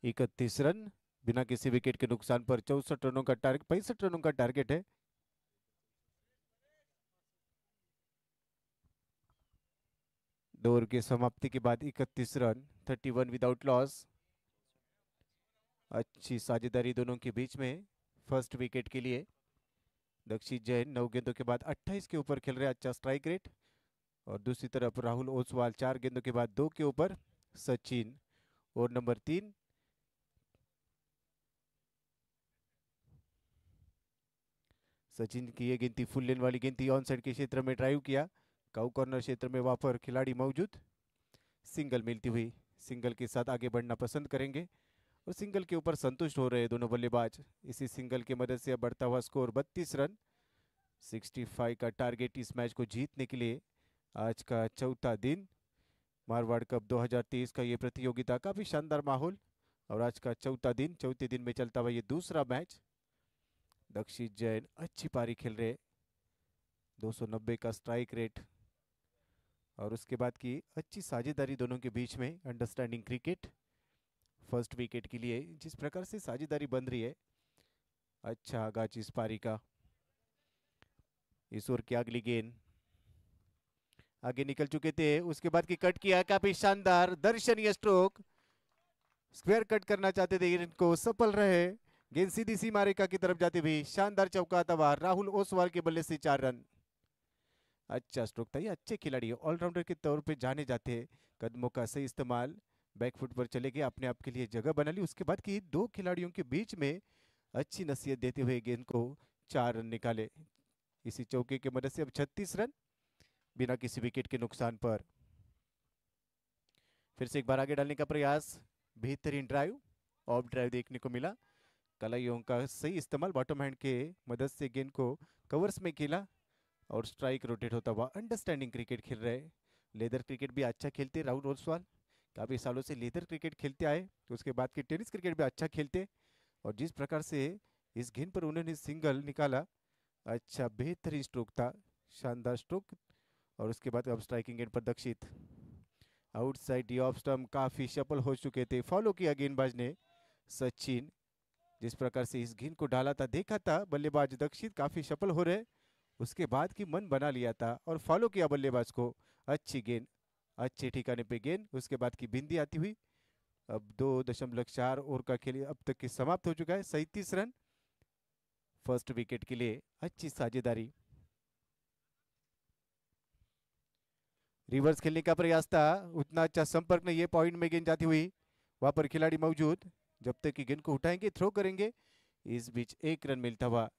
इकतीस रन बिना किसी विकेट के नुकसान पर 64 रनों का टारगेट, 65 रनों का टारगेट है। दो ओवर की समाप्ति के बाद 31 रन, 31 विदाउट लॉस। अच्छी साझेदारी दोनों के बीच में फर्स्ट विकेट के लिए। दक्षिण जैन 9 गेंदों के बाद 28 के ऊपर खेल रहे, अच्छा स्ट्राइक रेट। और दूसरी तरफ राहुल ओसवाल 4 गेंदों के बाद 2 के ऊपर सचिन। और नंबर 3 सचिन की ये गेंद थी फुल लेन वाली गेंद थी, ऑन साइड के क्षेत्र में ड्राइव किया, काउ कॉर्नर क्षेत्र में वहां पर खिलाड़ी मौजूद, सिंगल मिलती हुई, सिंगल के साथ आगे बढ़ना पसंद करेंगे और सिंगल के ऊपर संतुष्ट हो रहे दोनों बल्लेबाज। इसी सिंगल की मदद से अब बढ़ता हुआ स्कोर 32 रन। 65 का टारगेट इस मैच को जीतने के लिए। आज का चौथा दिन, मारवाड़ कप 2023 का ये प्रतियोगिता, काफी शानदार माहौल और आज का चौथा दिन, चौथे दिन में चलता हुआ ये दूसरा मैच। दक्षित जैन अच्छी पारी खेल रहे, 290 का स्ट्राइक रेट और उसके बाद की अच्छी साझेदारी दोनों के बीच में, अंडरस्टैंडिंग क्रिकेट। फर्स्ट विकेट के लिए जिस प्रकार से साझेदारी बन रही है, अच्छा आगाज इस पारी का। इस ओवर की अगली गेंद आगे निकल चुके थे, उसके बाद की कट किया, काफी शानदार दर्शनीय स्ट्रोक, स्क्वायर कट करना चाहते थे, इनको सफल रहे, गेंद सीधी सी मारेका की तरफ जाती हुई, शानदार चौका तबार, राहुल ओसवाल के बल्ले से 4 रन। अच्छा स्ट्रोक था, ये अच्छे खिलाड़ी ऑलराउंडर के तौर पे जाने जाते हैं, कदमों का सही इस्तेमाल, बैकफुट पर चले गए, अपने आप के लिए जगह बना ली, उसके बाद की 2 खिलाड़ियों के बीच में अच्छी नसीहत देते हुए गेंद को 4 रन निकाले। इसी चौके की मदद से अब 36 रन बिना किसी विकेट के नुकसान पर। फिर से एक बार आगे डालने का प्रयास, बेहतरीन ड्राइव, ऑफ ड्राइव देखने को मिला, कलाइयों का सही इस्तेमाल, बॉटम हैंड के मदद से गेंद को कवर्स में खेला और स्ट्राइक रोटेट होता हुआ। अंडरस्टैंडिंग क्रिकेट खेल रहे, लेदर क्रिकेट भी अच्छा खेलते राहुल ओसवाल, काफी सालों से लेदर क्रिकेट खेलते आए, तो उसके बाद की टेनिस क्रिकेट भी अच्छा खेलते, और जिस प्रकार से इस गेंद पर उन्होंने सिंगल निकाला, अच्छा बेहतरीन स्ट्रोक था, शानदार स्ट्रोक। और उसके बाद अब स्ट्राइकिंग एंड पर दक्षित, आउटसाइड ऑफ स्टंप, काफी सफल हो चुके थे, फॉलो किया गेंदबाज ने सचिन, जिस प्रकार से इस गेंद को डाला था, देखा था बल्लेबाज दक्षित काफी सफल हो रहे, उसके बाद की मन बना लिया था और फॉलो किया बल्लेबाज को। अच्छी गेंद, अच्छे ठिकाने पे गेंद, उसके बाद की बिंदी आती हुई। अब 2.4 ओवर का खेल अब तक की समाप्त हो चुका है, 37 रन। फर्स्ट विकेट के लिए अच्छी साझेदारी, रिवर्स खेलने का प्रयास था, उतना अच्छा संपर्क नहीं है, पॉइंट में गेंद जाती हुई, वहां पर खिलाड़ी मौजूद, जब तक कि गेंद को उठाएंगे, थ्रो करेंगे। इस बीच 1 रन मिलता हुआ,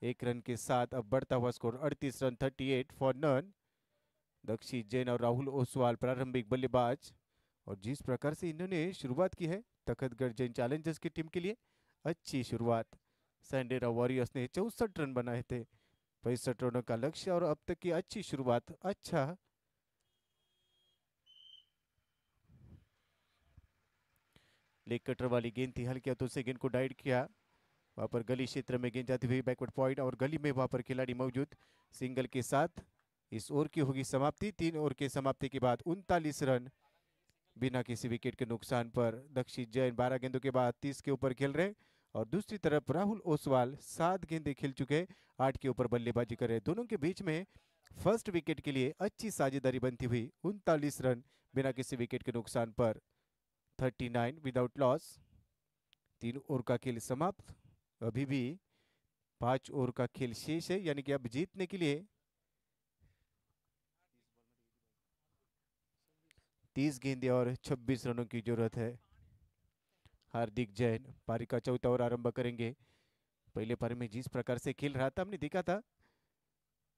1 रन के साथ अब बढ़ता हुआ स्कोर 38 रन, 38 फॉर नन। दक्षित जैन और राहुल ओसवाल प्रारंभिक बल्लेबाज, और जिस प्रकार से इन्होंने शुरुआत की है तखतगढ़ जैन चैलेंजर्स की टीम के लिए, अच्छी शुरुआत। सैंडेरा वॉरियर्स ने 64 रन बनाए थे, 65 रनों का लक्ष्य, और अब तक की अच्छी शुरुआत। अच्छा लेग कटर वाली गेंद थी, हल्के हाथों से गेंद को डाइट किया, वहां पर गली क्षेत्र में गेंद जाती हुई, बैकवर्ड पॉइंट और गली में वहां पर खिलाड़ी मौजूद, सिंगल के साथ इस ओवर की होगी समाप्ति। 3 ओवर के समाप्ति के बाद 39 रन बिना किसी विकेट के नुकसान पर। दक्षित जैन 12 गेंदों के बाद 30 के ऊपर खेल रहे, और दूसरी तरफ राहुल ओसवाल 7 गेंदें खेल चुके, 8 के ऊपर बल्लेबाजी कर रहे। दोनों के बीच में फर्स्ट विकेट के लिए अच्छी साझेदारी बनती हुई, 39 रन बिना किसी विकेट के नुकसान पर, 39 विदाउट लॉस। 3 ओवर का खेल समाप्त, अभी भी 5 ओवर का खेल शेष है, यानी कि अब जीतने के लिए 30 गेंदें और 26 रनों की जरूरत है। हार्दिक जैन पारी का चौथा ओवर आरंभ करेंगे। पहले पारी में जिस प्रकार से खेल रहा था, हमने देखा था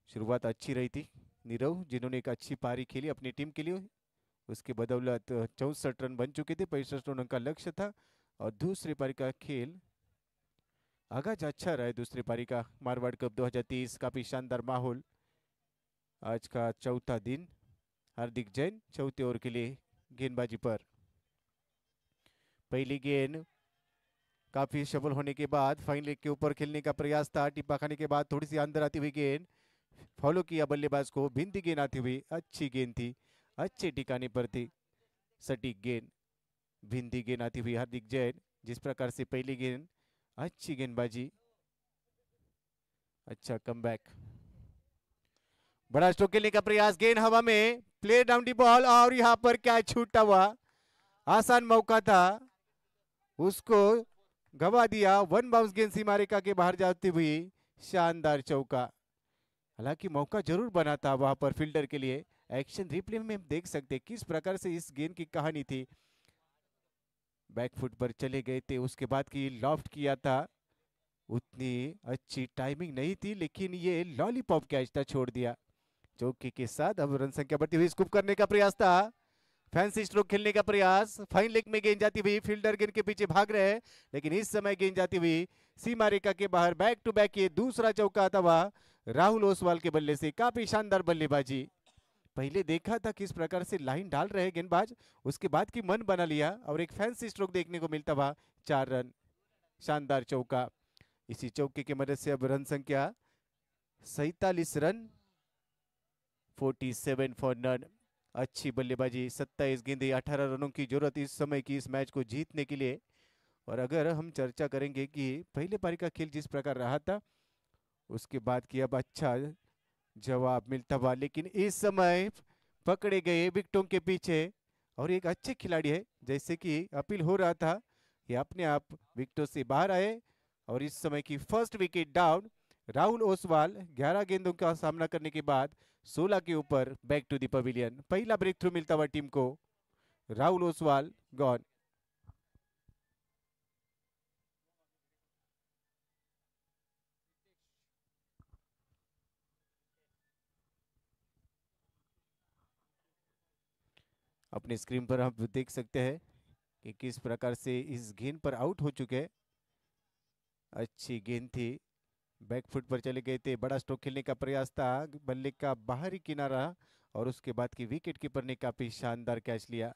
शुरुआत अच्छी रही थी, नीरव जिन्होंने एक अच्छी पारी खेली अपनी टीम के लिए, उसके बदौलत 64 रन बन चुके थे, 65 रनों का लक्ष्य था। और दूसरी पारी का खेल आगाज अच्छा रहा है, दूसरी पारी का। मारवाड़ कप 2023 काफी शानदार माहौल, आज का चौथा दिन। हार्दिक जैन चौथे ओवर के लिए गेंदबाजी पर। पहली गेंद काफी सफल होने के बाद फाइन लेग के ऊपर खेलने का प्रयास था, टिप्पा खाने के बाद थोड़ी सी अंदर आती हुई गेंद, फॉलो किया बल्लेबाज को, बिंदी गेंद आती हुई, अच्छी गेंद थी, अच्छे ठिकाने पर थी, सटीक गेंद, बिंदी गेंद आती हुई। हार्दिक जैन जिस प्रकार से पहली गेंद, अच्छी गेंदबाजी, अच्छा कमबैक, बड़ा स्ट्रोक खेलने का प्रयास, गेंद हवा में, प्ले डाउन दी बॉल, और यहां पर क्या छूटा हुआ, आसान मौका था, उसको गवा दिया। 1 बाउंस गेंद सीमा रेखा के बाहर जाती हुई, शानदार चौका। हालांकि मौका जरूर बना था वहां पर फील्डर के लिए, एक्शन रिप्ले में हम देख सकते हैं किस प्रकार से इस गेंद की कहानी थी। बैकफुट पर चले गए थे, उसके बाद की लॉफ्ट किया था, उतनी अच्छी टाइमिंग नहीं थी, लेकिन ये लॉलीपॉप कैच था, छोड़ दिया। चौके के साथ अब रन संख्या बढ़ती हुई, स्कूप करने का प्रयास था, फैंसी स्ट्रोक खेलने का प्रयास, फाइन लेग में गेंद जाती हुई, फील्डर गेंद के पीछे भाग रहे हैं, लेकिन इस समय गेंद जाती हुई सीमा रेखा के बाहर। बैक टू बैक ये दूसरा चौका था राहुल ओसवाल के बल्ले से। काफी शानदार बल्लेबाजी। पहले देखा था किस प्रकार से लाइन डाल रहे हैं गेंदबाज, उसके बाद की मन बना लिया और एक फैंसी स्ट्रोक देखने को मिलता हुआ। 4 रन, शानदार चौका। इसी चौके की मदद से अब रन संख्या 47 रन, 47 फॉर नन। अच्छी बल्लेबाजी, 27 गेंदें, 18 रनों की जरूरत इस समय की इस मैच को जीतने के लिए। और अगर हम चर्चा करेंगे कि पहले पारी का खेल जिस प्रकार रहा था, उसके बाद की अब अच्छा जवाब मिलता हुआ, लेकिन इस समय पकड़े गए विकेटों के पीछे और एक अच्छे खिलाड़ी है, जैसे कि अपील हो रहा था, ये अपने आप विकेटों से बाहर आए और इस समय की first wicket down. Rahul Oswal 11 गेंदों का सामना करने के बाद 16 के ऊपर, बैक टू द पवेलियन। पहला ब्रेक थ्रू मिलता हुआ टीम को। राहुल ओसवाल गॉन। अपने स्क्रीन पर आप देख सकते हैं कि किस प्रकार से इस गेंद पर आउट हो चुके हैं। अच्छी गेंद थी, बैकफुट पर चले गए थे, बड़ा स्ट्रोक खेलने का प्रयास था, बल्ले का बाहरी किनारा और उसके बाद की विकेट कीपर ने काफी शानदार कैच लिया।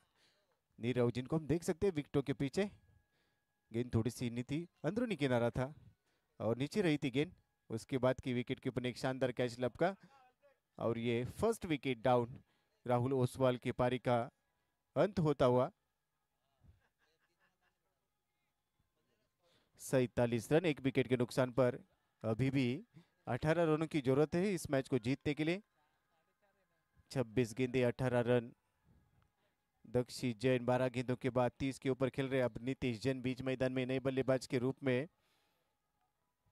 नीरव, जिनको हम देख सकते हैं विकेटों के पीछे, गेंद थोड़ी सी नीचे अंदरूनी किनारा था और नीचे रही थी गेंद, उसके बाद की विकेट कीपर ने एक शानदार कैच लपका और ये first wicket down. Rahul Oswal की पारी का अंत होता हुआ। 47 रन, 1 विकेट के नुकसान पर। अभी भी 18 रनों की जरूरत है इस मैच को जीतने के लिए। 26 गेंदे, 18 रन। दक्षी जैन 12 गेंदों के बाद 30 के ऊपर खेल रहे। अब नीतीश जैन बीच मैदान में नए बल्लेबाज के रूप में।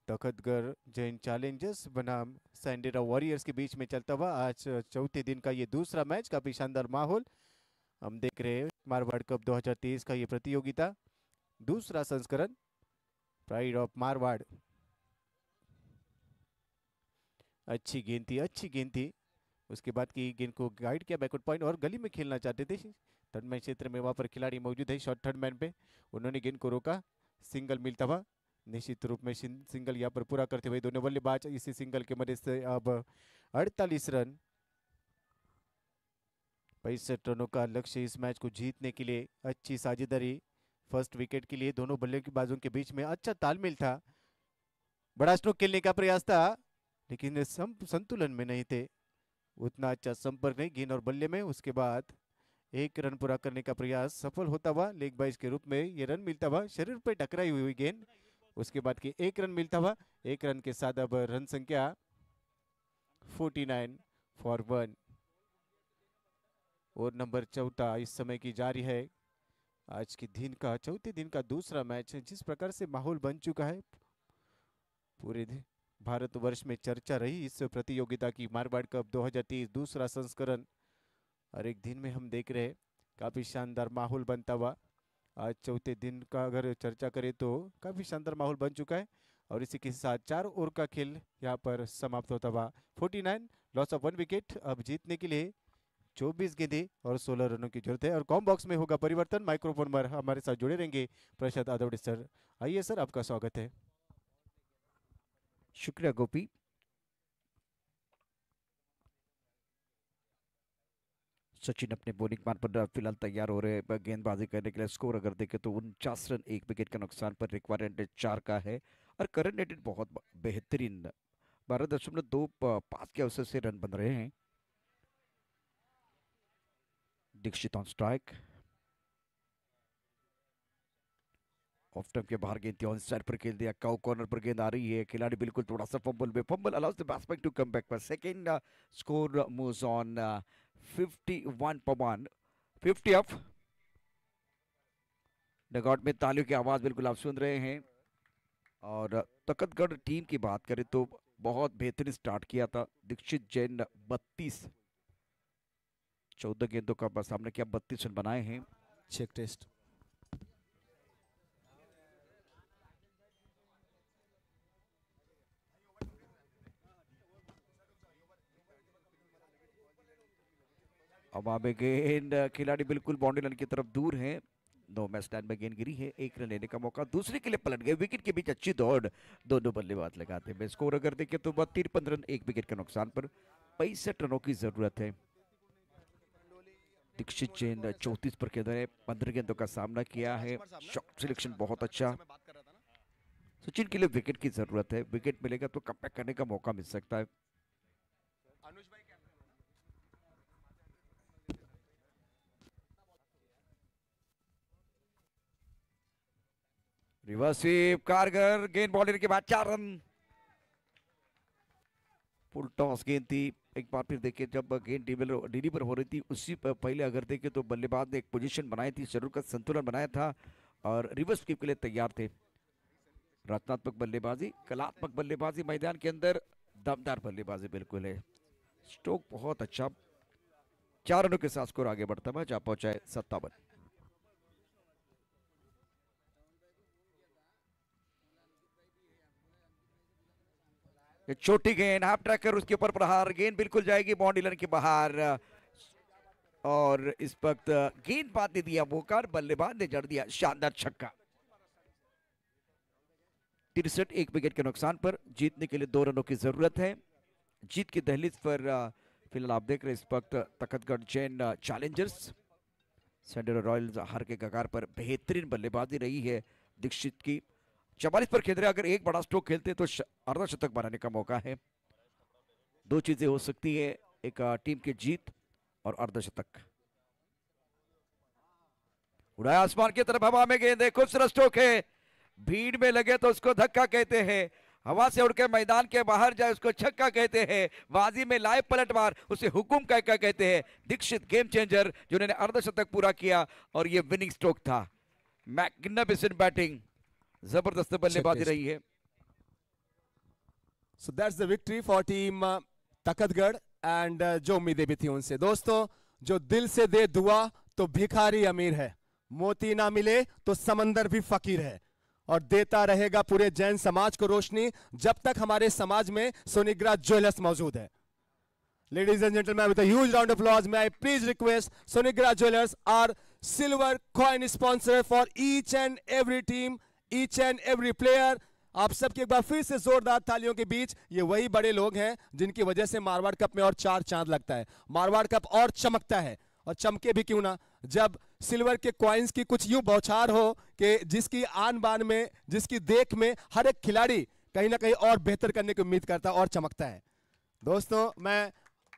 तखतगढ़ जैन चैलेंजर्स बनाम सैंडेरा वॉरियर्स के बीच में चलता हुआ आज चौथे दिन का ये दूसरा मैच। काफी शानदार माहौल हम देख रहे हैं। मारवाड़ कप 2023 का ये प्रतियोगिता, दूसरा संस्करण, प्राइड ऑफ मारवाड़। अच्छी गेंद थी, अच्छी गेंद थी, उसके बाद की गेंद को गाइड किया बैकवर्ड पॉइंट और गली में खेलना चाहते थे। थर्ड मैन क्षेत्र में वहां पर खिलाड़ी मौजूद है, शॉर्ट थर्ड मैन पे उन्होंने गेंद को रोका। सिंगल मिलता हुआ, निश्चित रूप में सिंगल यहाँ पर पूरा करते हुए दोनों बल्लेबाज। इसी सिंगल के मदद से अब 48 रन, 65 रनों का लक्ष्य इस मैच को जीतने के लिए। अच्छी साझेदारी फर्स्ट विकेट के लिए दोनों बल्लेबाजों के बीच में, अच्छा तालमेल था, बड़ा स्ट्रोक खेलने का प्रयास था, लेकिन संतुलन में नहीं थे, उतना अच्छा संपर्क नहीं गेंद और बल्ले में। उसके बाद 1 रन पूरा करने का प्रयास सफल होता हुआ, लेग बाइज के रूप में ये रन मिलता हुआ, शरीर पर टकराई हुई गेंद, उसके बाद की 1 रन मिलता हुआ। 1 रन के साथ अब रन संख्या 49 फॉर 1 और नंबर 14 इस समय की जारी है। आज के दिन का चौथे दिन का दूसरा मैच है। जिस प्रकार से माहौल बन चुका है, पूरे भारतवर्ष में चर्चा रही इस प्रतियोगिता की, मारवाड़ कप 2023 दूसरा संस्करण। और एक दिन में हम देख रहे हैं काफी शानदार माहौल बनता हुआ। आज चौथे दिन का अगर चर्चा करें तो काफी शानदार माहौल बन चुका है और इसी के साथ 4 ओवर का खेल यहाँ पर समाप्त होता हुआ। 49 लॉस ऑफ 1 विकेट। अब जीतने के लिए 24 गेंदे और 16 रनों की जरूरत है और कॉम बॉक्स में होगा परिवर्तन। माइक्रोफोन पर हमारे साथ जुड़े रहेंगे प्रसाद आदवड़े सर। आइए सर, आपका स्वागत है। शुक्रिया गोपी। सचिन अपने बॉलिंग मान पर फिलहाल तैयार हो रहे हैं गेंदबाजी करने के लिए। स्कोर अगर देखें तो 49 रन, 1 विकेट के नुकसान पर। रिक्वायरमेंट 4 का है और करंट रेटेड बहुत बेहतरीन 12.25 के अवसर से रन बन रहे हैं। दीक्षित ऑन स्ट्राइक, ऑफ टर्म के बाहर गेंद ऑन साइड पर खेल दिया। काउ कॉर्नर पर गेंद आ रही है, खिलाड़ी बिल्कुल थोड़ा सा फंबल में, fumble allows the batsman to come back पर सेकंड। स्कोर मूव्स ऑन 51 पर 1, 50 अप। डगआउट में तालियों की आवाज बिल्कुल आप सुन रहे हैं। और तखतगढ़ टीम की बात करें तो बहुत बेहतरीन स्टार्ट किया था। दीक्षित जैन 32, 14 गेंदों का सामने किया, 32 रन बनाए हैं। Check test. अब आगे गेंद, खिलाड़ी बिल्कुल बाउंड्री लाइन की तरफ दूर है। नो मैच स्टैंड में गेंद गिरी है, 1 रन लेने का मौका, दूसरे के लिए पलट गए। विकेट के बीच अच्छी दौड़, दोनों बल्लेबाज लगाते हैं। स्कोर अगर देखें तो 53 रन, 1 विकेट के नुकसान पर 65 रनों की जरूरत है। दीक्षित जैन 34 पर खेल रहे हैं, 15 गेंदों का सामना किया है। शॉट सिलेक्शन बहुत अच्छा। सचिन के लिए विकेट की जरूरत है, विकेट मिलेगा तो कमबैक करने का मौका मिल सकता है। रिवर्स स्वीप कारगर, गेंद बॉलर के बाद 4 रन। फुल टॉस गेंद थी। एक बार फिर देखिए, जब गेंद डिलीवर हो रही थी उसी पहले अगर देखें तो बल्लेबाज ने एक पोजीशन बनाई थी, शरीर का संतुलन बनाया था और रिवर्स स्वीप के लिए तैयार थे। रचनात्मक बल्लेबाजी, कलात्मक बल्लेबाजी, मैदान के अंदर दमदार बल्लेबाजी बिल्कुल है। स्ट्रोक बहुत अच्छा। 4 रनों के साथ स्कोर आगे बढ़ता है, जहां पहुंचा है 57। ये छोटी गेंद, हाफ ट्रैकर, उसके ऊपर प्रहार, गेंद बिल्कुल जाएगी बाउंड्री लाइन के बाहर और इस वक्त गेंदबाज ने दिया मौका, बल्लेबाज ने जड़ दिया शानदार छक्का। 63, 1 विकेट के नुकसान पर जीतने के लिए 2 रनों की जरूरत है। जीत की दहलीज पर फिलहाल आप देख रहे हैं इस वक्त तखतगढ़ जैन चैलेंजर्स। सैंडरो रॉयल्स हार के कगार पर, बेहतरीन बल्लेबाजी रही है दीक्षित की। 44 पर खेल रहे, अगर एक बड़ा स्ट्रोक खेलते तो अर्धशतक बनाने का मौका है। 2 चीजें हो सकती है, एक टीम की जीत और अर्धशतक। उड़ाया आसमान की तरफ, हवा में गेंद है, खूबसूरत स्ट्रोक है। भीड़ में लगे तो उसको धक्का कहते हैं, हवा से उड़ के मैदान के बाहर जाए उसको छक्का कहते हैं, बाजी में लाइव पलटवार उसे हुकुम का कहते हैं। दीक्षित गेम चेंजर जिन्होंने अर्धशतक पूरा किया और ये विनिंग स्ट्रोक था। मैग्निफिसेंट बैटिंग, जबरदस्त बल्लेबाजी रही है। So that's the victory for team Takhatgarh and जो उम्मीदें भी थी उनसे। दोस्तों, जो दिल से दे दुआ तो भिखारी अमीर है, मोती ना मिले तो समंदर भी फकीर है, और देता रहेगा पूरे जैन समाज को रोशनी जब तक हमारे समाज में सोनिग्रा ज्वेलर्स मौजूद है। Ladies and gentlemen, with a huge round of applause, may I please request Sonigra Jewelers, our silver coin sponsor for each and every team, each and every player. आप सबकी एक बार फिर से जोरदार तालियों के बीच, ये वही बड़े लोग हैं जिनकी वजह से मारवाड़ कप में और 4 चांद लगता है, मारवाड़ कप और चमकता है। और चमके भी क्यों ना, जब सिल्वर के कॉइन्स की कुछ यूं बौछार हो कि जिसकी आन बान में, जिसकी देख में हर एक खिलाड़ी कहीं ना कहीं और बेहतर करने की उम्मीद करता है और चमकता है। दोस्तों, मैं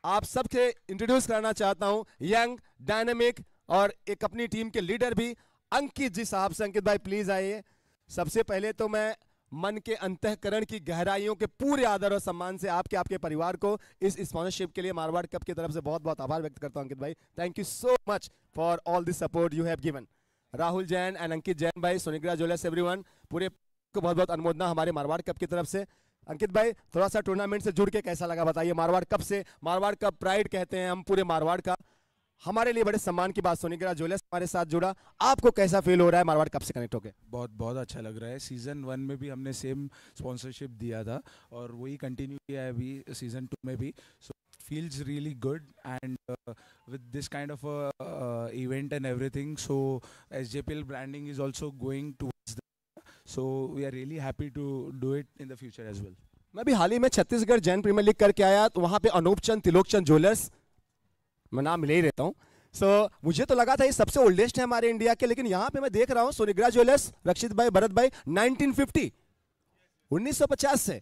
आप सबसे इंट्रोड्यूस करना चाहता हूं यंग, डायनामिक और एक अपनी टीम के लीडर भी, अंकित जी साहब से। अंकित भाई प्लीज आइए। सबसे पहले तो मैं मन के अंतःकरण की गहराइयों के पूरे आदर और सम्मान से आपके परिवार को इस स्पॉन्सरशिप के लिए मारवाड़ कप की तरफ से बहुत बहुत आभार व्यक्त करता हूं। अंकित भाई, thank you so much for all this support you have given. Rahul Jain and Ankit Jain भाई, सोनिग्रा ज्वेलर्स, एवरीवन, पूरे को बहुत बहुत अनुमोदना हमारे मारवाड़ कप की तरफ से। अंकित भाई, थोड़ा सा टूर्नामेंट से जुड़ के कैसा लगा बताइए। मारवाड़ कप से, मारवाड़ कप प्राइड कहते हैं हम पूरे मारवाड़ का, हमारे लिए बड़े सम्मान की बात, सोनिग्रा ज्वेलर्स हमारे साथ जुड़ा, आपको कैसा फील हो रहा है मारवाड़ कप से कनेक्ट होके? बहुत बहुत अच्छा लग रहा है। सीज़न 1 में भी हमने सेम स्पॉन्सरशिप दिया था और वही कंटिन्यू किया है अभी सीज़न 2 में भी। सो feels really good and with this kind of a event and everything, so SJPL branding is also going towards that, so we are really happy to do it in the future as well. मैं भी हाल ही में Chhattisgarh Jain premiere league करके आया, तो वहां पे अनूप चंद, तिलोक चंद jewellers, मैं नाम ले ही रहता हूँ। सो मुझे तो लगा था ये सबसे ओल्डेस्ट है हमारे इंडिया के, लेकिन यहाँ पे मैं देख रहा हूँ सोनिग्रा ज्वेलर्स, रक्षित भाई, भरत भाई, 1950, 1950 से।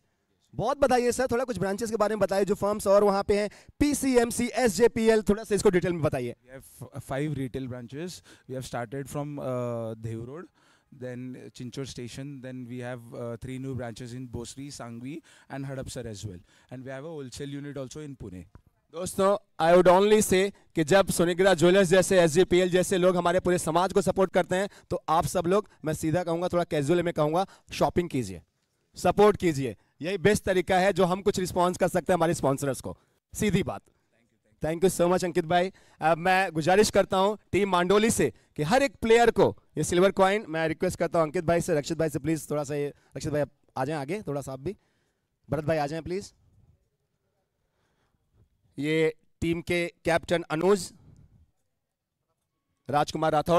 बहुत बधाई है सर। थोड़ा कुछ ब्रांचेस के बारे में बताइए जो फर्म्स और वहाँ पे हैं, PCMC, SJPL, थोड़ा सा इसको डिटेल में बताइए। We have 5 retail branches. We have started from Dev Road, then Chinchor Station, then we have 3 new branches in Bosri, Sangvi and Hadapsar as well, and we have a wholesale unit also in Pune. दोस्तों, I would only say कि जब सोनिग्रा jewellers जैसे, SJPL जैसे लोग हमारे पूरे समाज को सपोर्ट करते हैं, तो आप सब लोग, मैं सीधा कहूँगा, थोड़ा कैजुअल में कहूँगा, शॉपिंग कीजिए, सपोर्ट कीजिए। यही बेस्ट तरीका है जो हम कुछ रिस्पॉन्स कर सकते हैं हमारे स्पॉन्सर्स को, सीधी बात। थैंक यू सो मच अंकित भाई। अब मैं गुजारिश करता हूं टीम मांडोली से कि हर एक प्लेयर को ये सिल्वर कॉइन, मैं रिक्वेस्ट करता हूं अंकित भाई से, रक्षित भाई से प्लीज थोड़ा सा, ये रक्षित भाई आ जाएं आगे थोड़ा सा, आप भी भरत भाई आ जाएं प्लीज। ये टीम के कैप्टन अनुज राजकुमार राठौर